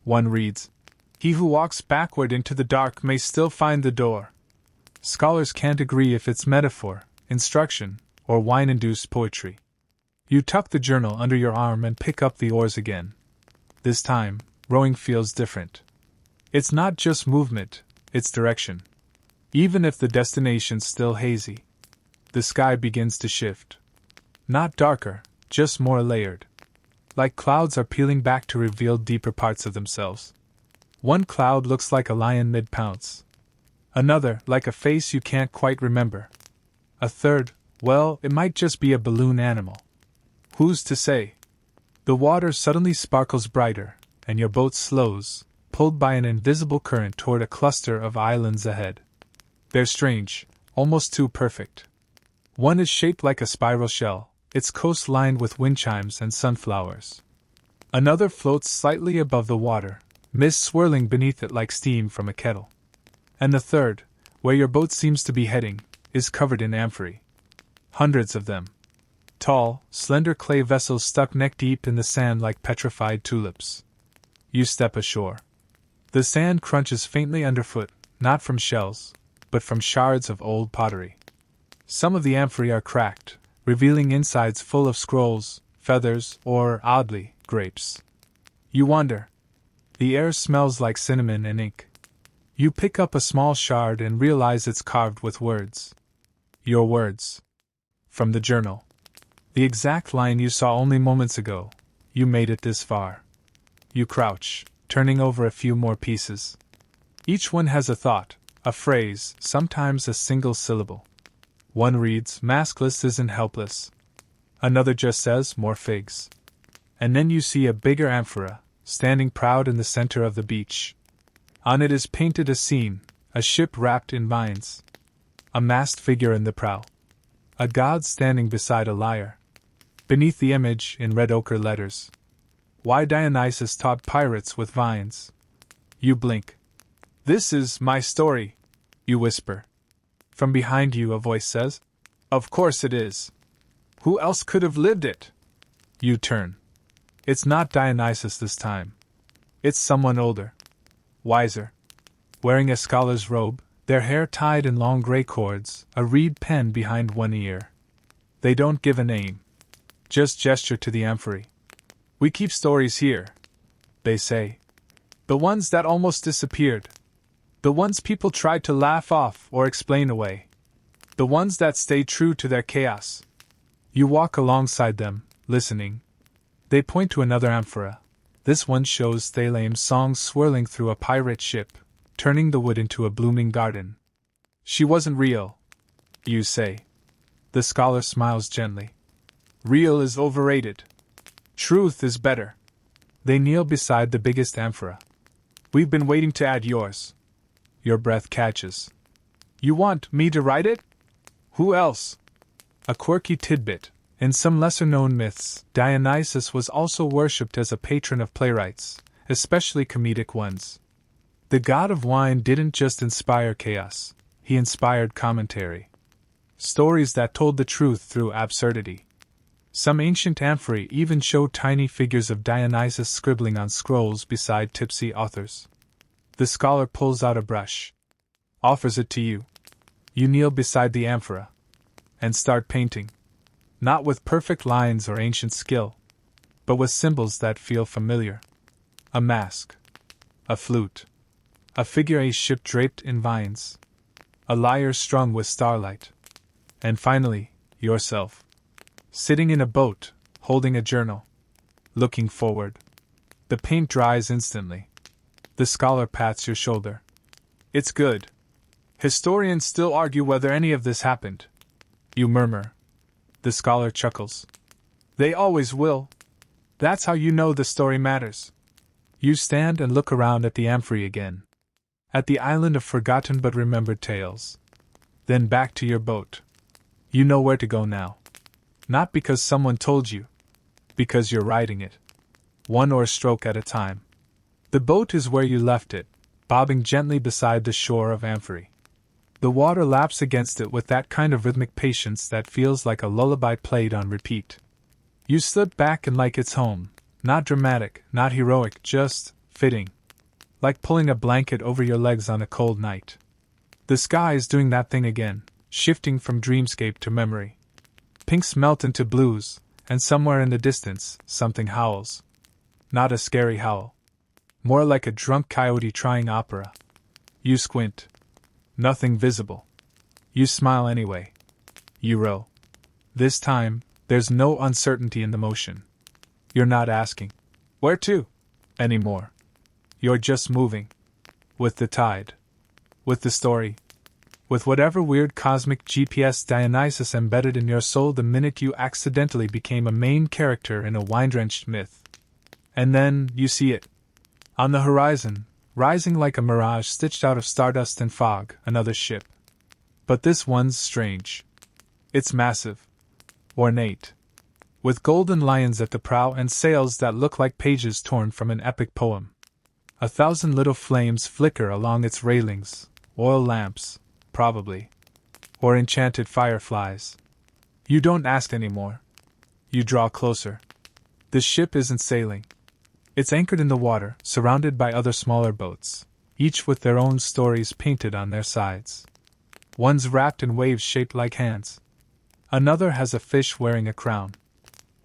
One reads, "He who walks backward into the dark may still find the door." Scholars can't agree if it's metaphor, instruction, or wine-induced poetry. You tuck the journal under your arm and pick up the oars again. This time, rowing feels different. It's not just movement, it's direction. Even if the destination's still hazy, the sky begins to shift. Not darker, just more layered. Like clouds are peeling back to reveal deeper parts of themselves. One cloud looks like a lion mid-pounce. Another, like a face you can't quite remember. A third, well, it might just be a balloon animal. Who's to say? The water suddenly sparkles brighter, and your boat slows, pulled by an invisible current toward a cluster of islands ahead. They're strange, almost too perfect. One is shaped like a spiral shell, its coast lined with wind chimes and sunflowers. Another floats slightly above the water, mist swirling beneath it like steam from a kettle. And the third, where your boat seems to be heading, is covered in amphorae. Hundreds of them. Tall, slender clay vessels stuck neck-deep in the sand like petrified tulips. You step ashore. The sand crunches faintly underfoot, not from shells, but from shards of old pottery. Some of the amphorae are cracked, revealing insides full of scrolls, feathers, or, oddly, grapes. You wonder. The air smells like cinnamon and ink. You pick up a small shard and realize it's carved with words. Your words. From the journal. The exact line you saw only moments ago. You made it this far. You crouch, turning over a few more pieces. Each one has a thought, a phrase, sometimes a single syllable. One reads, "Maskless isn't helpless." Another just says, "More figs." And then you see a bigger amphora, standing proud in the center of the beach. On it is painted a scene, a ship wrapped in vines. A masked figure in the prow. A god standing beside a lyre. Beneath the image, in red ochre letters, "Why Dionysus taught pirates with vines." You blink. "This is my story," you whisper. From behind you a voice says, "Of course it is. Who else could have lived it? You turn. It's not Dionysus this time. It's someone older. Wiser. Wearing a scholar's robe, their hair tied in long gray cords, a reed pen behind one ear. They don't give a name. Just gesture to the amphory. We keep stories here, they say. The ones that almost disappeared. The ones people tried to laugh off or explain away. The ones that stay true to their chaos. You walk alongside them, listening. They point to another amphora. This one shows Thalame's songs swirling through a pirate ship, turning the wood into a blooming garden. She wasn't real, you say. The scholar smiles gently. Real is overrated. Truth is better. They kneel beside the biggest amphora. We've been waiting to add yours. Your breath catches. You want me to write it? Who else? A quirky tidbit. In some lesser-known myths, Dionysus was also worshipped as a patron of playwrights, especially comedic ones. The god of wine didn't just inspire chaos, he inspired commentary. Stories that told the truth through absurdity. Some ancient amphorae even show tiny figures of Dionysus scribbling on scrolls beside tipsy authors. The scholar pulls out a brush. Offers it to you. You kneel beside the amphora. And start painting. Not with perfect lines or ancient skill, but with symbols that feel familiar. A mask. A flute. A figure ship draped in vines. A lyre strung with starlight. And finally, yourself. Sitting in a boat, holding a journal. Looking forward. The paint dries instantly. The scholar pats your shoulder. It's good. Historians still argue whether any of this happened. You murmur. The scholar chuckles. They always will. That's how you know the story matters. You stand and look around at the amphory again. At the island of forgotten but remembered tales. Then back to your boat. You know where to go now. Not because someone told you. Because you're riding it. One oar stroke at a time. The boat is where you left it, bobbing gently beside the shore of amphory. The water laps against it with that kind of rhythmic patience that feels like a lullaby played on repeat. You slip back and like it's home, not dramatic, not heroic, just fitting. Like pulling a blanket over your legs on a cold night. The sky is doing that thing again, shifting from dreamscape to memory. Pinks melt into blues, and somewhere in the distance, something howls. Not a scary howl. More like a drunk coyote trying opera. You squint. Nothing visible. You smile anyway. You row. This time, there's no uncertainty in the motion. You're not asking, where to? Anymore. You're just moving. With the tide. With the story. With whatever weird cosmic GPS Dionysus embedded in your soul the minute you accidentally became a main character in a wine-drenched myth. And then, you see it. On the horizon, rising like a mirage stitched out of stardust and fog, another ship. But this one's strange. It's massive. Ornate. With golden lions at the prow and sails that look like pages torn from an epic poem. 1,000 little flames flicker along its railings, oil lamps, probably. Or enchanted fireflies. You don't ask anymore. You draw closer. The ship isn't sailing. It's anchored in the water, surrounded by other smaller boats, each with their own stories painted on their sides. One's wrapped in waves shaped like hands. Another has a fish wearing a crown.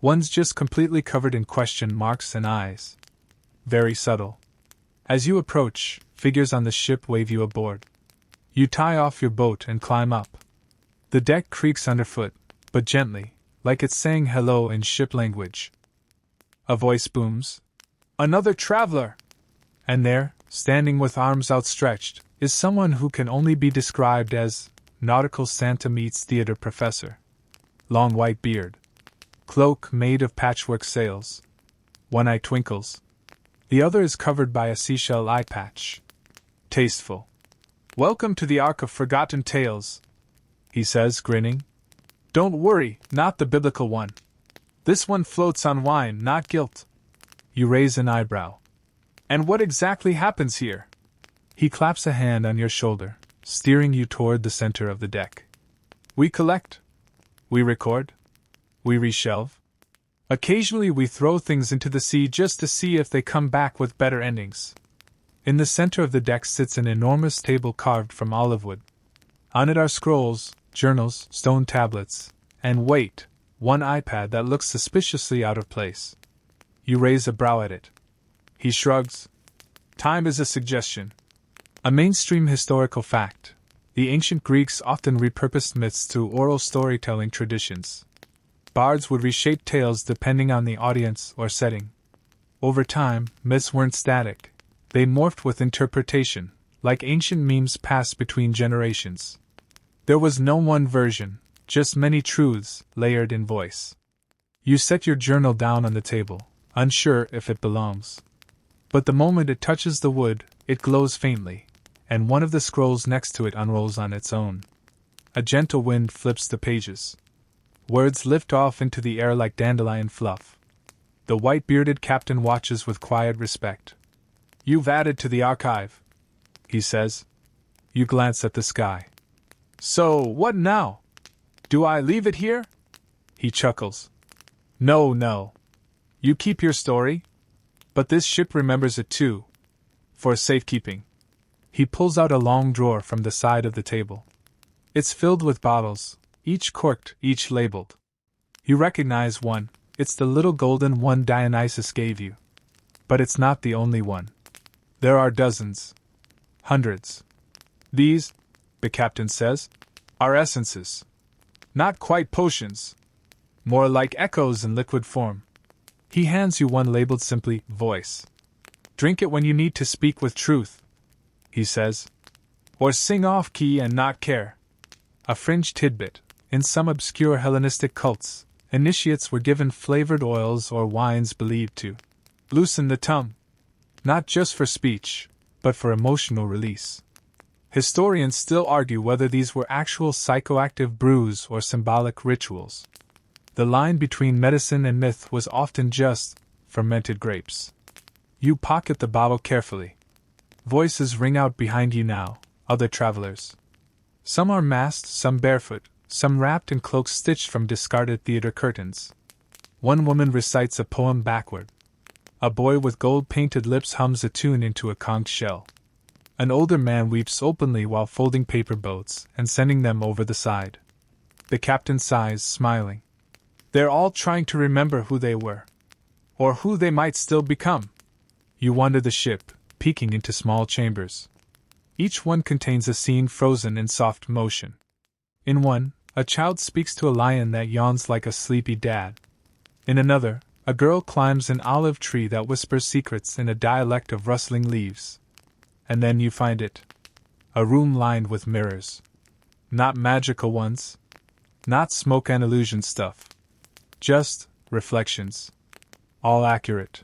One's just completely covered in question marks and eyes. Very subtle. As you approach, figures on the ship wave you aboard. You tie off your boat and climb up. The deck creaks underfoot, but gently, like it's saying hello in ship language. A voice booms. Another traveler! And there, standing with arms outstretched, is someone who can only be described as nautical Santa meets theater professor. Long white beard. Cloak made of patchwork sails. One eye twinkles. The other is covered by a seashell eye patch. Tasteful. Welcome to the Ark of Forgotten Tales, he says, grinning. Don't worry, not the biblical one. This one floats on wine, not guilt. You raise an eyebrow. And what exactly happens here? He claps a hand on your shoulder, steering you toward the center of the deck. We collect. We record. We reshelve. Occasionally we throw things into the sea just to see if they come back with better endings. In the center of the deck sits an enormous table carved from olive wood. On it are scrolls, journals, stone tablets, and wait, one iPad that looks suspiciously out of place. You raise a brow at it. He shrugs. Time is a suggestion. A mainstream historical fact. The ancient Greeks often repurposed myths through oral storytelling traditions. Bards would reshape tales depending on the audience or setting. Over time, myths weren't static. They morphed with interpretation, like ancient memes passed between generations. There was no one version, just many truths, layered in voice. You set your journal down on the table, unsure if it belongs. But the moment it touches the wood, it glows faintly, and one of the scrolls next to it unrolls on its own. A gentle wind flips the pages. Words lift off into the air like dandelion fluff. The white-bearded captain watches with quiet respect. You've added to the archive, he says. You glance at the sky. So, what now? Do I leave it here? He chuckles. No. You keep your story? But this ship remembers it too. For safekeeping. He pulls out a long drawer from the side of the table. It's filled with bottles, each corked, each labeled. You recognize one. It's the little golden one Dionysus gave you. But it's not the only one. There are dozens. Hundreds. These, the captain says, are essences. Not quite potions. More like echoes in liquid form. He hands you one labeled simply, Voice. Drink it when you need to speak with truth, he says. Or sing off key and not care. A fringe tidbit. In some obscure Hellenistic cults, initiates were given flavored oils or wines believed to loosen the tongue. Not just for speech, but for emotional release. Historians still argue whether these were actual psychoactive brews or symbolic rituals. The line between medicine and myth was often just fermented grapes. You pocket the bottle carefully. Voices ring out behind you now, other travelers. Some are masked, some barefoot, some wrapped in cloaks stitched from discarded theater curtains. One woman recites a poem backward. A boy with gold-painted lips hums a tune into a conch shell. An older man weeps openly while folding paper boats and sending them over the side. The captain sighs, smiling. They're all trying to remember who they were. Or who they might still become. You wander the ship, peeking into small chambers. Each one contains a scene frozen in soft motion. In one, a child speaks to a lion that yawns like a sleepy dad. In another, a girl climbs an olive tree that whispers secrets in a dialect of rustling leaves. And then you find it. A room lined with mirrors. Not magical ones. Not smoke and illusion stuff. Just reflections. All accurate.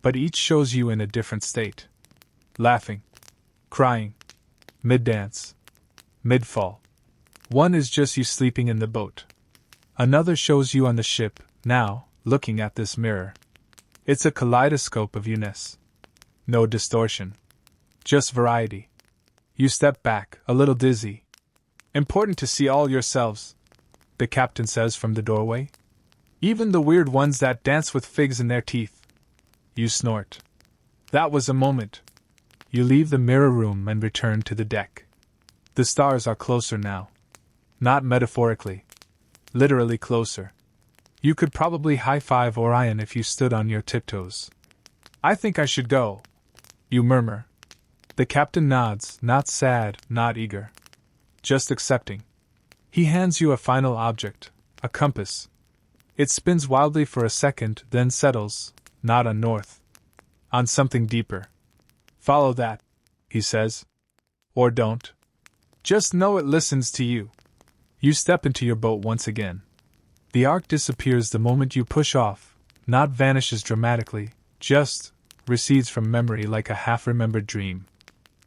But each shows you in a different state. Laughing. Crying. Mid-dance. Mid-fall. One is just you sleeping in the boat. Another shows you on the ship, now, looking at this mirror. It's a kaleidoscope of unease. No distortion. Just variety. You step back, a little dizzy. Important to see all yourselves, the captain says from the doorway. Even the weird ones that dance with figs in their teeth. You snort. That was a moment. You leave the mirror room and return to the deck. The stars are closer now. Not metaphorically. Literally closer. You could probably high-five Orion if you stood on your tiptoes. I think I should go, you murmur. The captain nods, not sad, not eager. Just accepting. He hands you a final object, a compass. It spins wildly for a second, then settles, not on north. On something deeper. Follow that, he says. Or don't. Just know it listens to you. You step into your boat once again. The arc disappears the moment you push off, not vanishes dramatically, just recedes from memory like a half-remembered dream.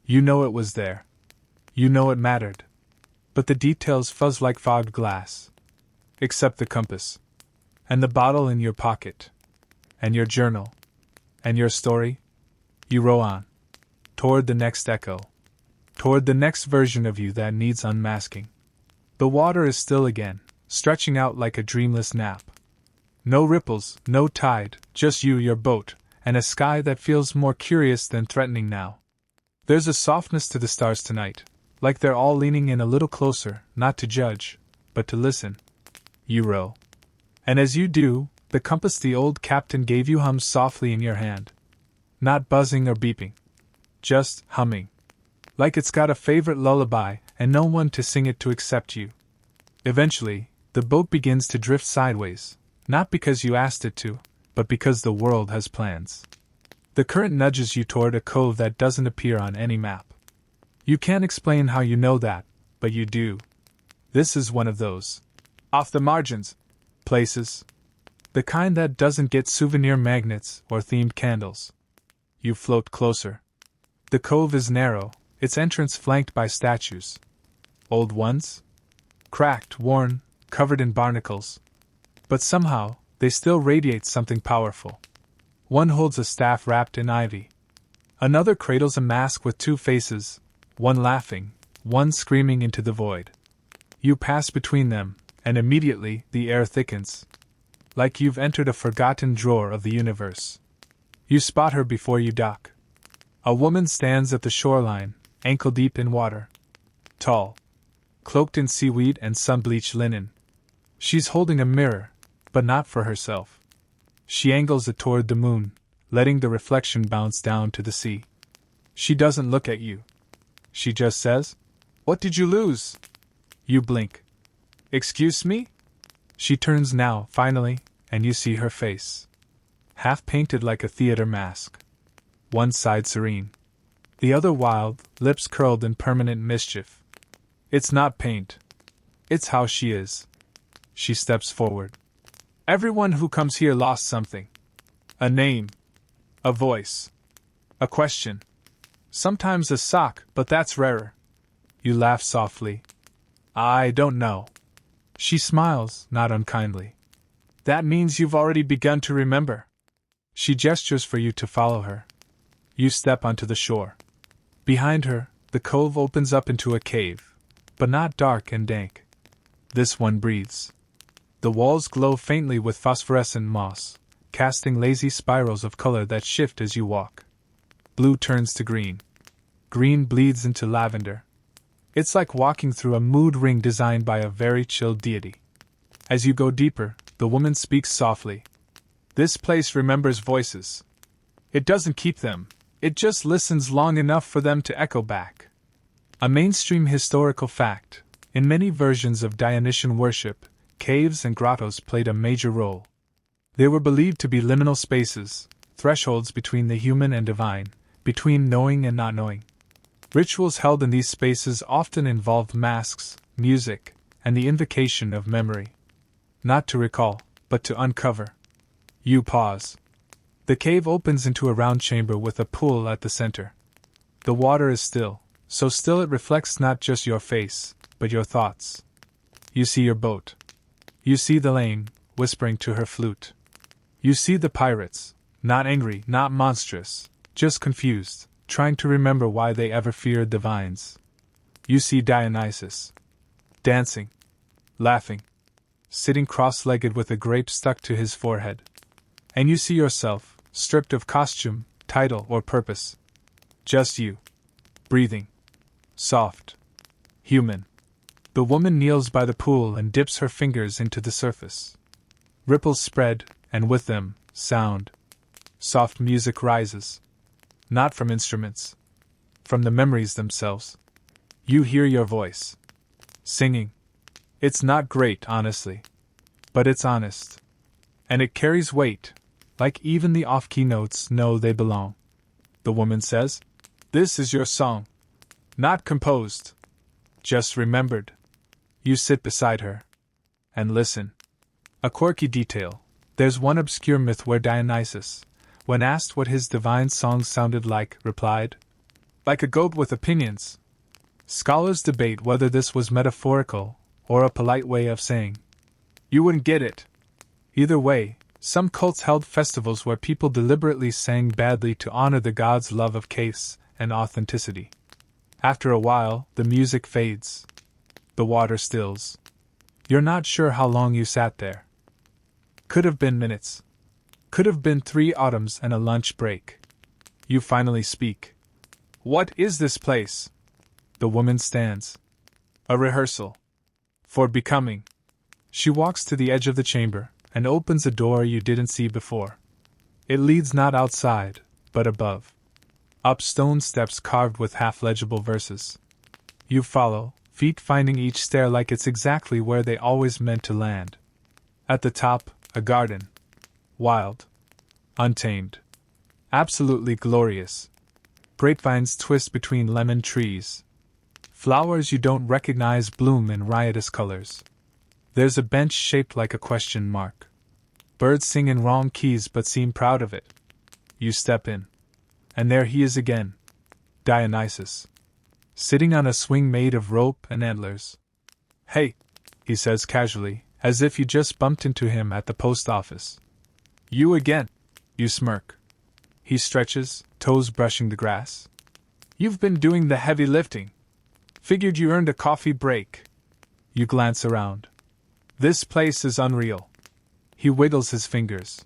You know it was there. You know it mattered. But the details fuzz like fogged glass. Except the compass. And the bottle in your pocket. And your journal. And your story. You row on. Toward the next echo. Toward the next version of you that needs unmasking. The water is still again, stretching out like a dreamless nap. No ripples, no tide, just you, your boat, and a sky that feels more curious than threatening now. There's a softness to the stars tonight, like they're all leaning in a little closer, not to judge, but to listen. You row. And as you do, the compass the old captain gave you hums softly in your hand. Not buzzing or beeping. Just humming. Like it's got a favorite lullaby and no one to sing it to except you. Eventually, the boat begins to drift sideways, not because you asked it to, but because the world has plans. The current nudges you toward a cove that doesn't appear on any map. You can't explain how you know that, but you do. This is one of those off the margins places. The kind that doesn't get souvenir magnets or themed candles. You float closer. The cove is narrow, its entrance flanked by statues. Old ones? Cracked, worn, covered in barnacles. But somehow, they still radiate something powerful. One holds a staff wrapped in ivy. Another cradles a mask with two faces, one laughing, one screaming into the void. You pass between them, and immediately the air thickens. Like you've entered a forgotten drawer of the universe. You spot her before you dock. A woman stands at the shoreline, ankle deep in water. Tall. Cloaked in seaweed and sun-bleached linen. She's holding a mirror, but not for herself. She angles it toward the moon, letting the reflection bounce down to the sea. She doesn't look at you. She just says, "What did you lose?" You blink. "Excuse me?" She turns now, finally, and you see her face. Half painted like a theater mask. One side serene. The other wild, lips curled in permanent mischief. It's not paint. It's how she is. She steps forward. Everyone who comes here lost something. A name. A voice. A question. Sometimes a sock, but that's rarer. You laugh softly. I don't know. She smiles, not unkindly. That means you've already begun to remember. She gestures for you to follow her. You step onto the shore. Behind her, the cove opens up into a cave, but not dark and dank. This one breathes. The walls glow faintly with phosphorescent moss, casting lazy spirals of color that shift as you walk. Blue turns to green. Green bleeds into lavender. It's like walking through a mood ring designed by a very chill deity. As you go deeper, the woman speaks softly. This place remembers voices. It doesn't keep them, it just listens long enough for them to echo back. A mainstream historical fact, in many versions of Dionysian worship, caves and grottos played a major role. They were believed to be liminal spaces, thresholds between the human and divine, between knowing and not knowing. Rituals held in these spaces often involved masks, music, and the invocation of memory. Not to recall, but to uncover. You pause. The cave opens into a round chamber with a pool at the center. The water is still, so still it reflects not just your face, but your thoughts. You see your boat. You see the lane, whispering to her flute. You see the pirates, not angry, not monstrous, just confused, trying to remember why they ever feared the vines. You see Dionysus. Dancing. Laughing. Sitting cross-legged with a grape stuck to his forehead. And you see yourself, stripped of costume, title, or purpose. Just you. Breathing. Soft. Human. The woman kneels by the pool and dips her fingers into the surface. Ripples spread, and with them, sound. Soft music rises. Not from instruments. From the memories themselves. You hear your voice. Singing. It's not great, honestly. But it's honest. And it carries weight, like even the off-key notes know they belong. The woman says, "This is your song. Not composed. Just remembered." You sit beside her. And listen. A quirky detail. There's one obscure myth where Dionysus, when asked what his divine song sounded like, replied, "Like a goat with opinions." Scholars debate whether this was metaphorical, or a polite way of saying, "You wouldn't get it." Either way, some cults held festivals where people deliberately sang badly to honor the god's love of case and authenticity. After a while, the music fades. The water stills. You're not sure how long you sat there. Could have been minutes. Could have been 3 autumns and a lunch break. You finally speak. What is this place? The woman stands. A rehearsal. For becoming. She walks to the edge of the chamber and opens a door you didn't see before. It leads not outside, but above. Up stone steps carved with half-legible verses. You follow, feet finding each stair like it's exactly where they always meant to land. At the top, a garden. Wild. Untamed. Absolutely glorious. Grapevines twist between lemon trees. Flowers you don't recognize bloom in riotous colors. There's a bench shaped like a question mark. Birds sing in wrong keys but seem proud of it. You step in. And there he is again. Dionysus. Sitting on a swing made of rope and antlers. Hey, he says casually, as if you just bumped into him at the post office. You again. You smirk. He stretches, toes brushing the grass. You've been doing the heavy lifting. Figured you earned a coffee break. You glance around. This place is unreal. He wiggles his fingers.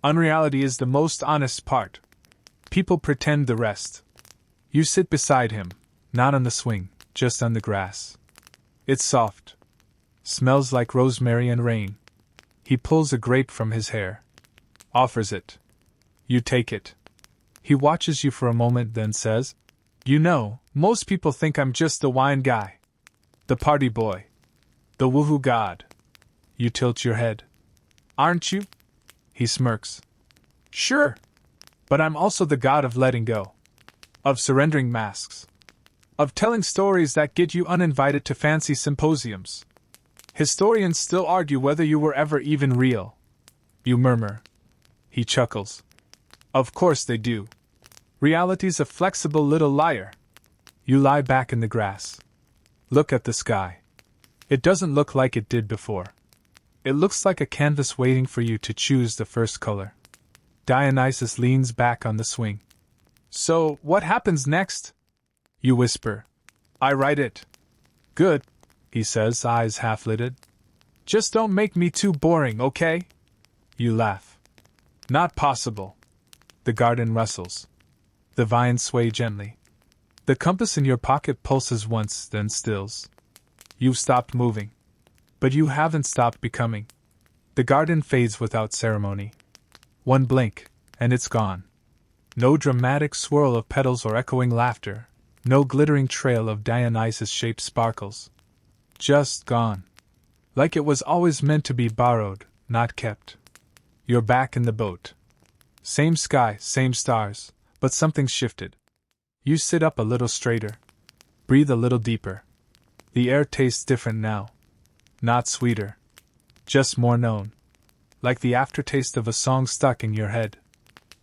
Unreality is the most honest part. People pretend the rest. You sit beside him, not on the swing, just on the grass. It's soft. Smells like rosemary and rain. He pulls a grape from his hair. Offers it. You take it. He watches you for a moment, then says, You know, most people think I'm just the wine guy. The party boy. The woohoo god. You tilt your head. Aren't you? He smirks. Sure. But I'm also the god of letting go. Of surrendering masks. Of telling stories that get you uninvited to fancy symposiums. Historians still argue whether you were ever even real. You murmur. He chuckles. Of course they do. Reality's a flexible little liar. You lie back in the grass. Look at the sky. It doesn't look like it did before. It looks like a canvas waiting for you to choose the first color. Dionysus leans back on the swing. So, what happens next? You whisper. I write it. Good, he says, eyes half-lidded. Just don't make me too boring, okay? You laugh. Not possible. The garden rustles. The vines sway gently. The compass in your pocket pulses once, then stills. You've stopped moving. But you haven't stopped becoming. The garden fades without ceremony. One blink, and it's gone. No dramatic swirl of petals or echoing laughter. No glittering trail of Dionysus-shaped sparkles. Just gone. Like it was always meant to be borrowed, not kept. You're back in the boat. Same sky, same stars, but something's shifted. You sit up a little straighter. Breathe a little deeper. The air tastes different now. Not sweeter. Just more known. Like the aftertaste of a song stuck in your head.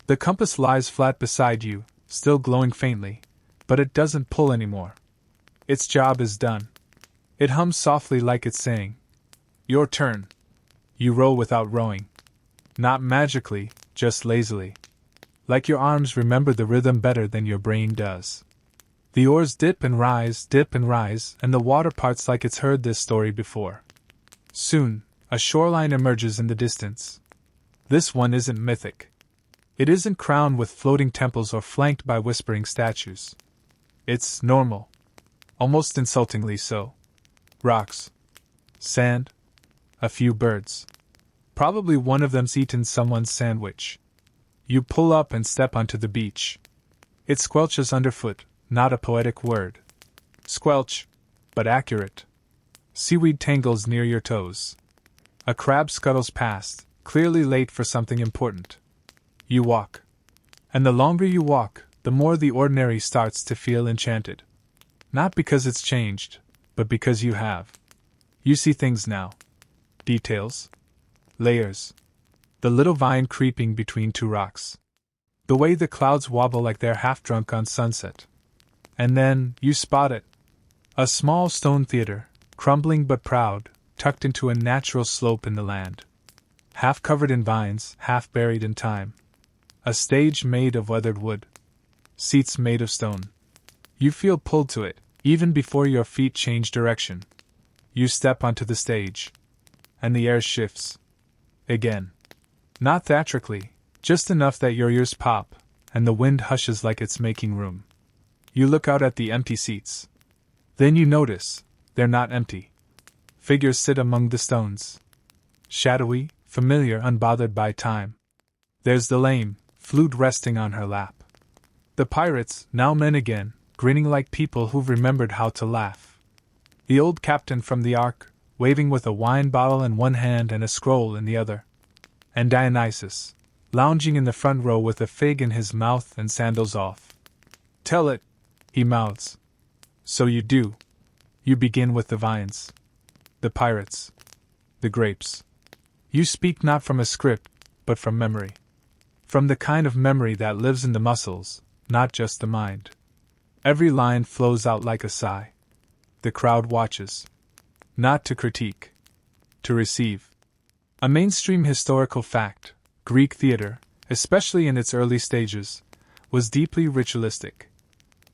The compass lies flat beside you, still glowing faintly, but it doesn't pull anymore. Its job is done. It hums softly like it's saying, Your turn. You row without rowing. Not magically, just lazily. Like your arms remember the rhythm better than your brain does. The oars dip and rise, and the water parts like it's heard this story before. Soon, a shoreline emerges in the distance. This one isn't mythic. It isn't crowned with floating temples or flanked by whispering statues. It's normal. Almost insultingly so. Rocks. Sand. A few birds. Probably one of them's eaten someone's sandwich. You pull up and step onto the beach. It squelches underfoot, not a poetic word. Squelch, but accurate. Seaweed tangles near your toes. A crab scuttles past, clearly late for something important. You walk. And the longer you walk, the more the ordinary starts to feel enchanted. Not because it's changed, but because you have. You see things now. Details. Layers. The little vine creeping between two rocks. The way the clouds wobble like they're half drunk on sunset. And then, you spot it. A small stone theater, crumbling but proud, tucked into a natural slope in the land. Half covered in vines, half buried in time. A stage made of weathered wood. Seats made of stone. You feel pulled to it, even before your feet change direction. You step onto the stage. And the air shifts. Again. Not theatrically, just enough that your ears pop, and the wind hushes like it's making room. You look out at the empty seats. Then you notice, they're not empty. Figures sit among the stones. Shadowy, familiar, unbothered by time. There's the lame, flute resting on her lap. The pirates, now men again, grinning like people who've remembered how to laugh. The old captain from the Ark, waving with a wine bottle in one hand and a scroll in the other. And Dionysus, lounging in the front row with a fig in his mouth and sandals off. Tell it, he mouths. So you do. You begin with the vines. The pirates. The grapes. You speak not from a script, but from memory. From the kind of memory that lives in the muscles, not just the mind. Every line flows out like a sigh. The crowd watches. Not to critique. To receive. A mainstream historical fact, Greek theater, especially in its early stages, was deeply ritualistic.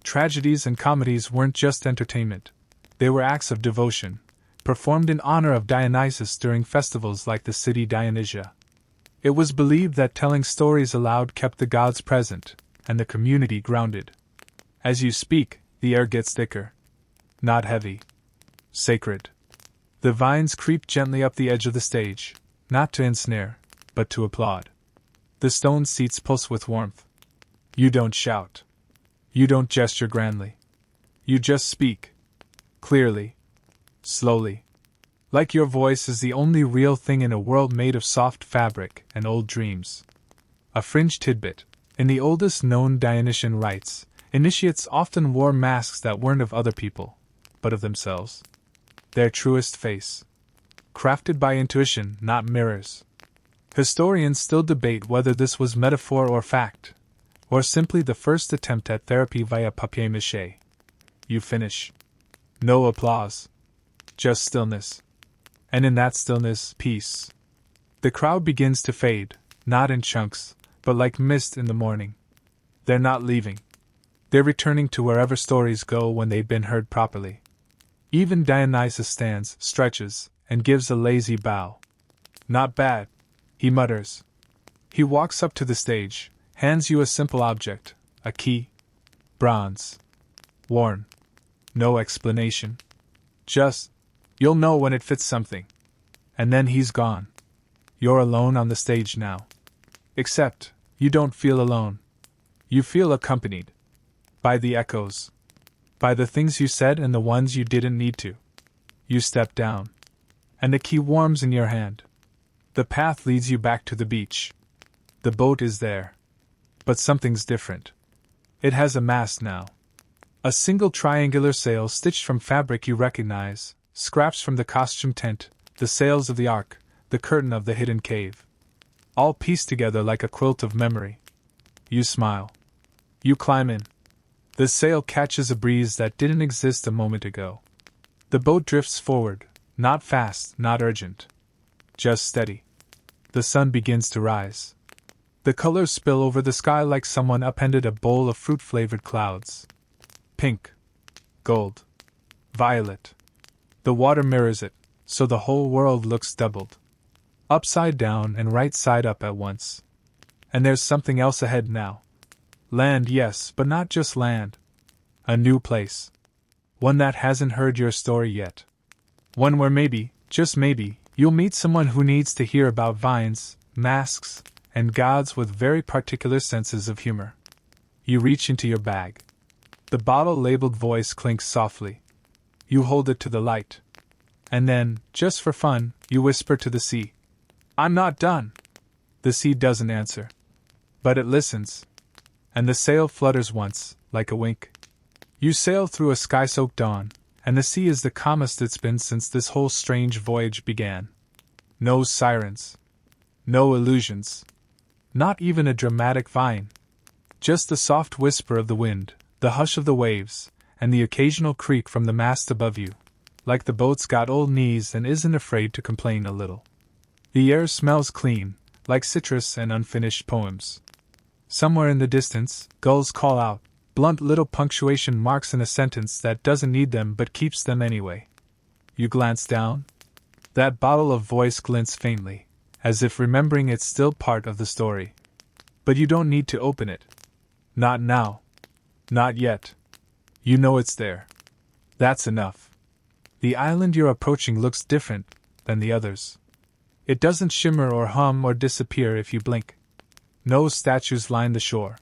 Tragedies and comedies weren't just entertainment. They were acts of devotion, performed in honor of Dionysus during festivals like the city Dionysia. It was believed that telling stories aloud kept the gods present, and the community grounded. As you speak, the air gets thicker. Not heavy. Sacred. The vines creep gently up the edge of the stage, not to ensnare, but to applaud. The stone seats pulse with warmth. You don't shout. You don't gesture grandly. You just speak. Clearly. Slowly. Like your voice is the only real thing in a world made of soft fabric and old dreams. A fringe tidbit. In the oldest known Dionysian rites, initiates often wore masks that weren't of other people, but of themselves. Their truest face. Crafted by intuition, not mirrors. Historians still debate whether this was metaphor or fact, or simply the first attempt at therapy via papier-mâché. You finish. No applause. Just stillness. And in that stillness, peace. The crowd begins to fade, not in chunks, but like mist in the morning. They're not leaving. They're returning to wherever stories go when they've been heard properly. Even Dionysus stands, stretches, and gives a lazy bow. Not bad, he mutters. He walks up to the stage, hands you a simple object, a key. Bronze. Worn. No explanation. Just, you'll know when it fits something. And then he's gone. You're alone on the stage now. Except, you don't feel alone. You feel accompanied. By the echoes. By the things you said and the ones you didn't need to. You step down. And the key warms in your hand. The path leads you back to the beach. The boat is there. But something's different. It has a mast now. A single triangular sail stitched from fabric you recognize, scraps from the costume tent, the sails of the ark, the curtain of the hidden cave. All pieced together like a quilt of memory. You smile. You climb in. The sail catches a breeze that didn't exist a moment ago. The boat drifts forward, not fast, not urgent. Just steady. The sun begins to rise. The colors spill over the sky like someone upended a bowl of fruit-flavored clouds. Pink. Gold. Violet. The water mirrors it, so the whole world looks doubled. Upside down and right side up at once. And there's something else ahead now. Land, yes, but not just land. A new place. One that hasn't heard your story yet. One where maybe, just maybe, you'll meet someone who needs to hear about vines, masks, and gods with very particular senses of humor. You reach into your bag. The bottle-labeled voice clinks softly. You hold it to the light. And then, just for fun, you whisper to the sea. I'm not done. The sea doesn't answer. But it listens. And the sail flutters once, like a wink. You sail through a sky-soaked dawn, and the sea is the calmest it's been since this whole strange voyage began. No sirens. No illusions. Not even a dramatic vine. Just the soft whisper of the wind, the hush of the waves, and the occasional creak from the mast above you, like the boat's got old knees and isn't afraid to complain a little. The air smells clean, like citrus and unfinished poems. Somewhere in the distance, gulls call out, blunt little punctuation marks in a sentence that doesn't need them but keeps them anyway. You glance down. That bottle of voice glints faintly, as if remembering it's still part of the story. But you don't need to open it. Not now. Not yet. You know it's there. That's enough. The island you're approaching looks different than the others. It doesn't shimmer or hum or disappear if you blink. No statues line the shore.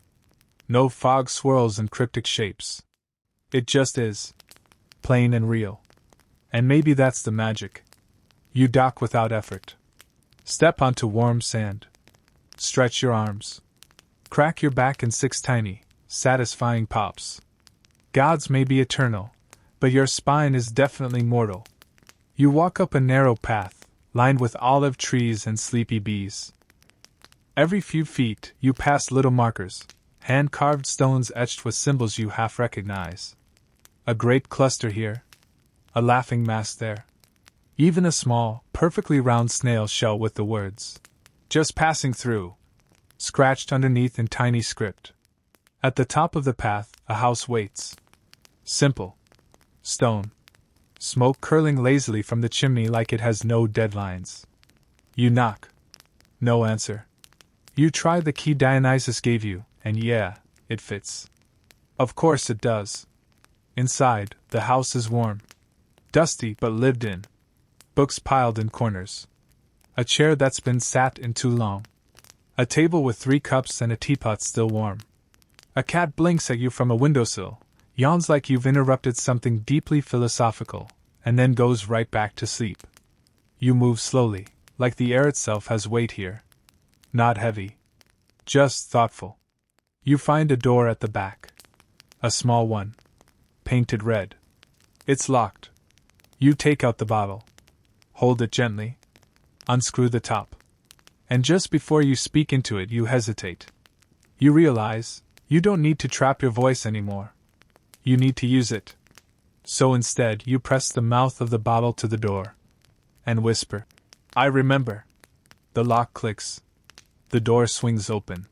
No fog swirls in cryptic shapes. It just is. Plain and real. And maybe that's the magic. You dock without effort. Step onto warm sand. Stretch your arms. Crack your back in 6 tiny, satisfying pops. Gods may be eternal, but your spine is definitely mortal. You walk up a narrow path, lined with olive trees and sleepy bees. Every few feet, you pass little markers, hand-carved stones etched with symbols you half recognize. A grape cluster here. A laughing mask there. Even a small, perfectly round snail shell with the words, "Just passing through," scratched underneath in tiny script. At the top of the path, a house waits. Simple. Stone. Smoke curling lazily from the chimney like it has no deadlines. You knock. No answer. You try the key Dionysus gave you, and yeah, it fits. Of course it does. Inside, the house is warm. Dusty but lived in. Books piled in corners. A chair that's been sat in too long. A table with 3 cups and a teapot still warm. A cat blinks at you from a windowsill, yawns like you've interrupted something deeply philosophical, and then goes right back to sleep. You move slowly, like the air itself has weight here. Not heavy. Just thoughtful. You find a door at the back. A small one. Painted red. It's locked. You take out the bottle. Hold it gently. Unscrew the top. And just before you speak into it, you hesitate. You realize you don't need to trap your voice anymore. You need to use it. So instead, you press the mouth of the bottle to the door and whisper, "I remember." The lock clicks. The door swings open.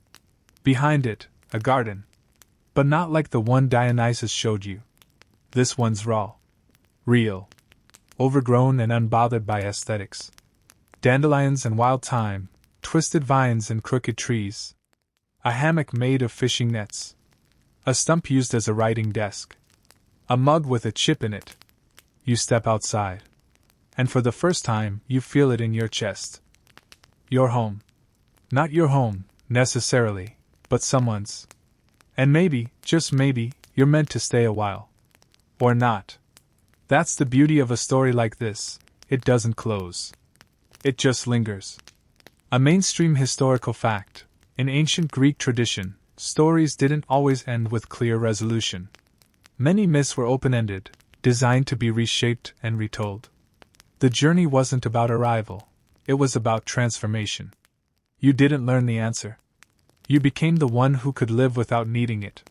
Behind it, a garden. But not like the one Dionysus showed you. This one's raw. Real. Overgrown and unbothered by aesthetics. Dandelions and wild thyme, twisted vines and crooked trees. A hammock made of fishing nets. A stump used as a writing desk. A mug with a chip in it. You step outside. And for the first time, you feel it in your chest. Your home. Not your home, necessarily, but someone's. And maybe, just maybe, you're meant to stay a while. Or not. That's the beauty of a story like this. It doesn't close. It just lingers. A mainstream historical fact. In ancient Greek tradition, stories didn't always end with clear resolution. Many myths were open-ended, designed to be reshaped and retold. The journey wasn't about arrival. It was about transformation. You didn't learn the answer. You became the one who could live without needing it.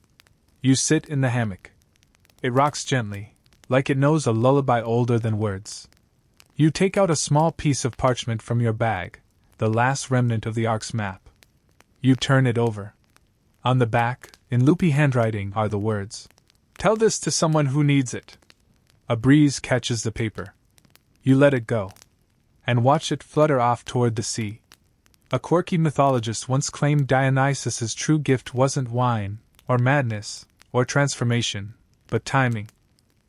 You sit in the hammock. It rocks gently, like it knows a lullaby older than words. You take out a small piece of parchment from your bag, the last remnant of the Ark's map. You turn it over. On the back, in loopy handwriting, are the words, "Tell this to someone who needs it." A breeze catches the paper. You let it go. And watch it flutter off toward the sea. A quirky mythologist once claimed Dionysus's true gift wasn't wine, or madness, or transformation, but timing.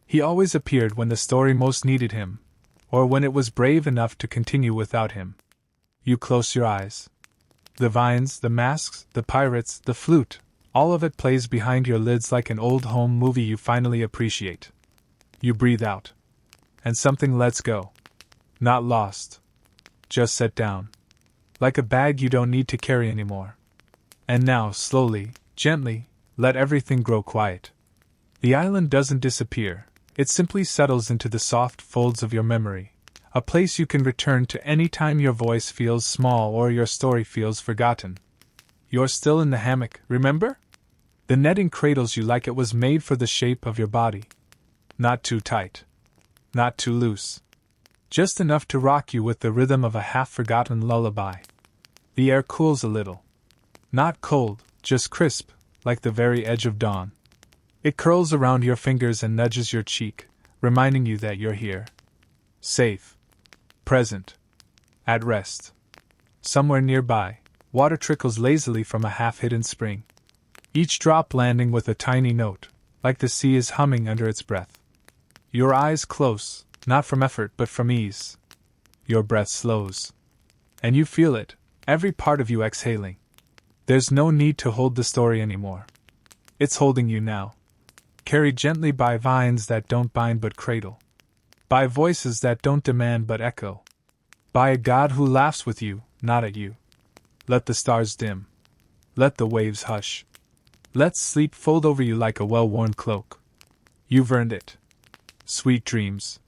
He always appeared when the story most needed him, or when it was brave enough to continue without him. You close your eyes. The vines, the masks, the pirates, the flute, all of it plays behind your lids like an old home movie you finally appreciate. You breathe out. And something lets go. Not lost. Just set down. Like a bag you don't need to carry anymore. And now, slowly, gently, let everything grow quiet. The island doesn't disappear, it simply settles into the soft folds of your memory, a place you can return to any time your voice feels small or your story feels forgotten. You're still in the hammock, remember? The netting cradles you like it was made for the shape of your body. Not too tight. Not too loose. Just enough to rock you with the rhythm of a half-forgotten lullaby. The air cools a little. Not cold, just crisp, like the very edge of dawn. It curls around your fingers and nudges your cheek, reminding you that you're here. Safe. Present. At rest. Somewhere nearby, water trickles lazily from a half-hidden spring, each drop landing with a tiny note, like the sea is humming under its breath. Your eyes close, not from effort but from ease. Your breath slows. And you feel it, every part of you exhaling. There's no need to hold the story anymore. It's holding you now. Carried gently by vines that don't bind but cradle. By voices that don't demand but echo. By a God who laughs with you, not at you. Let the stars dim. Let the waves hush. Let sleep fold over you like a well-worn cloak. You've earned it. Sweet dreams.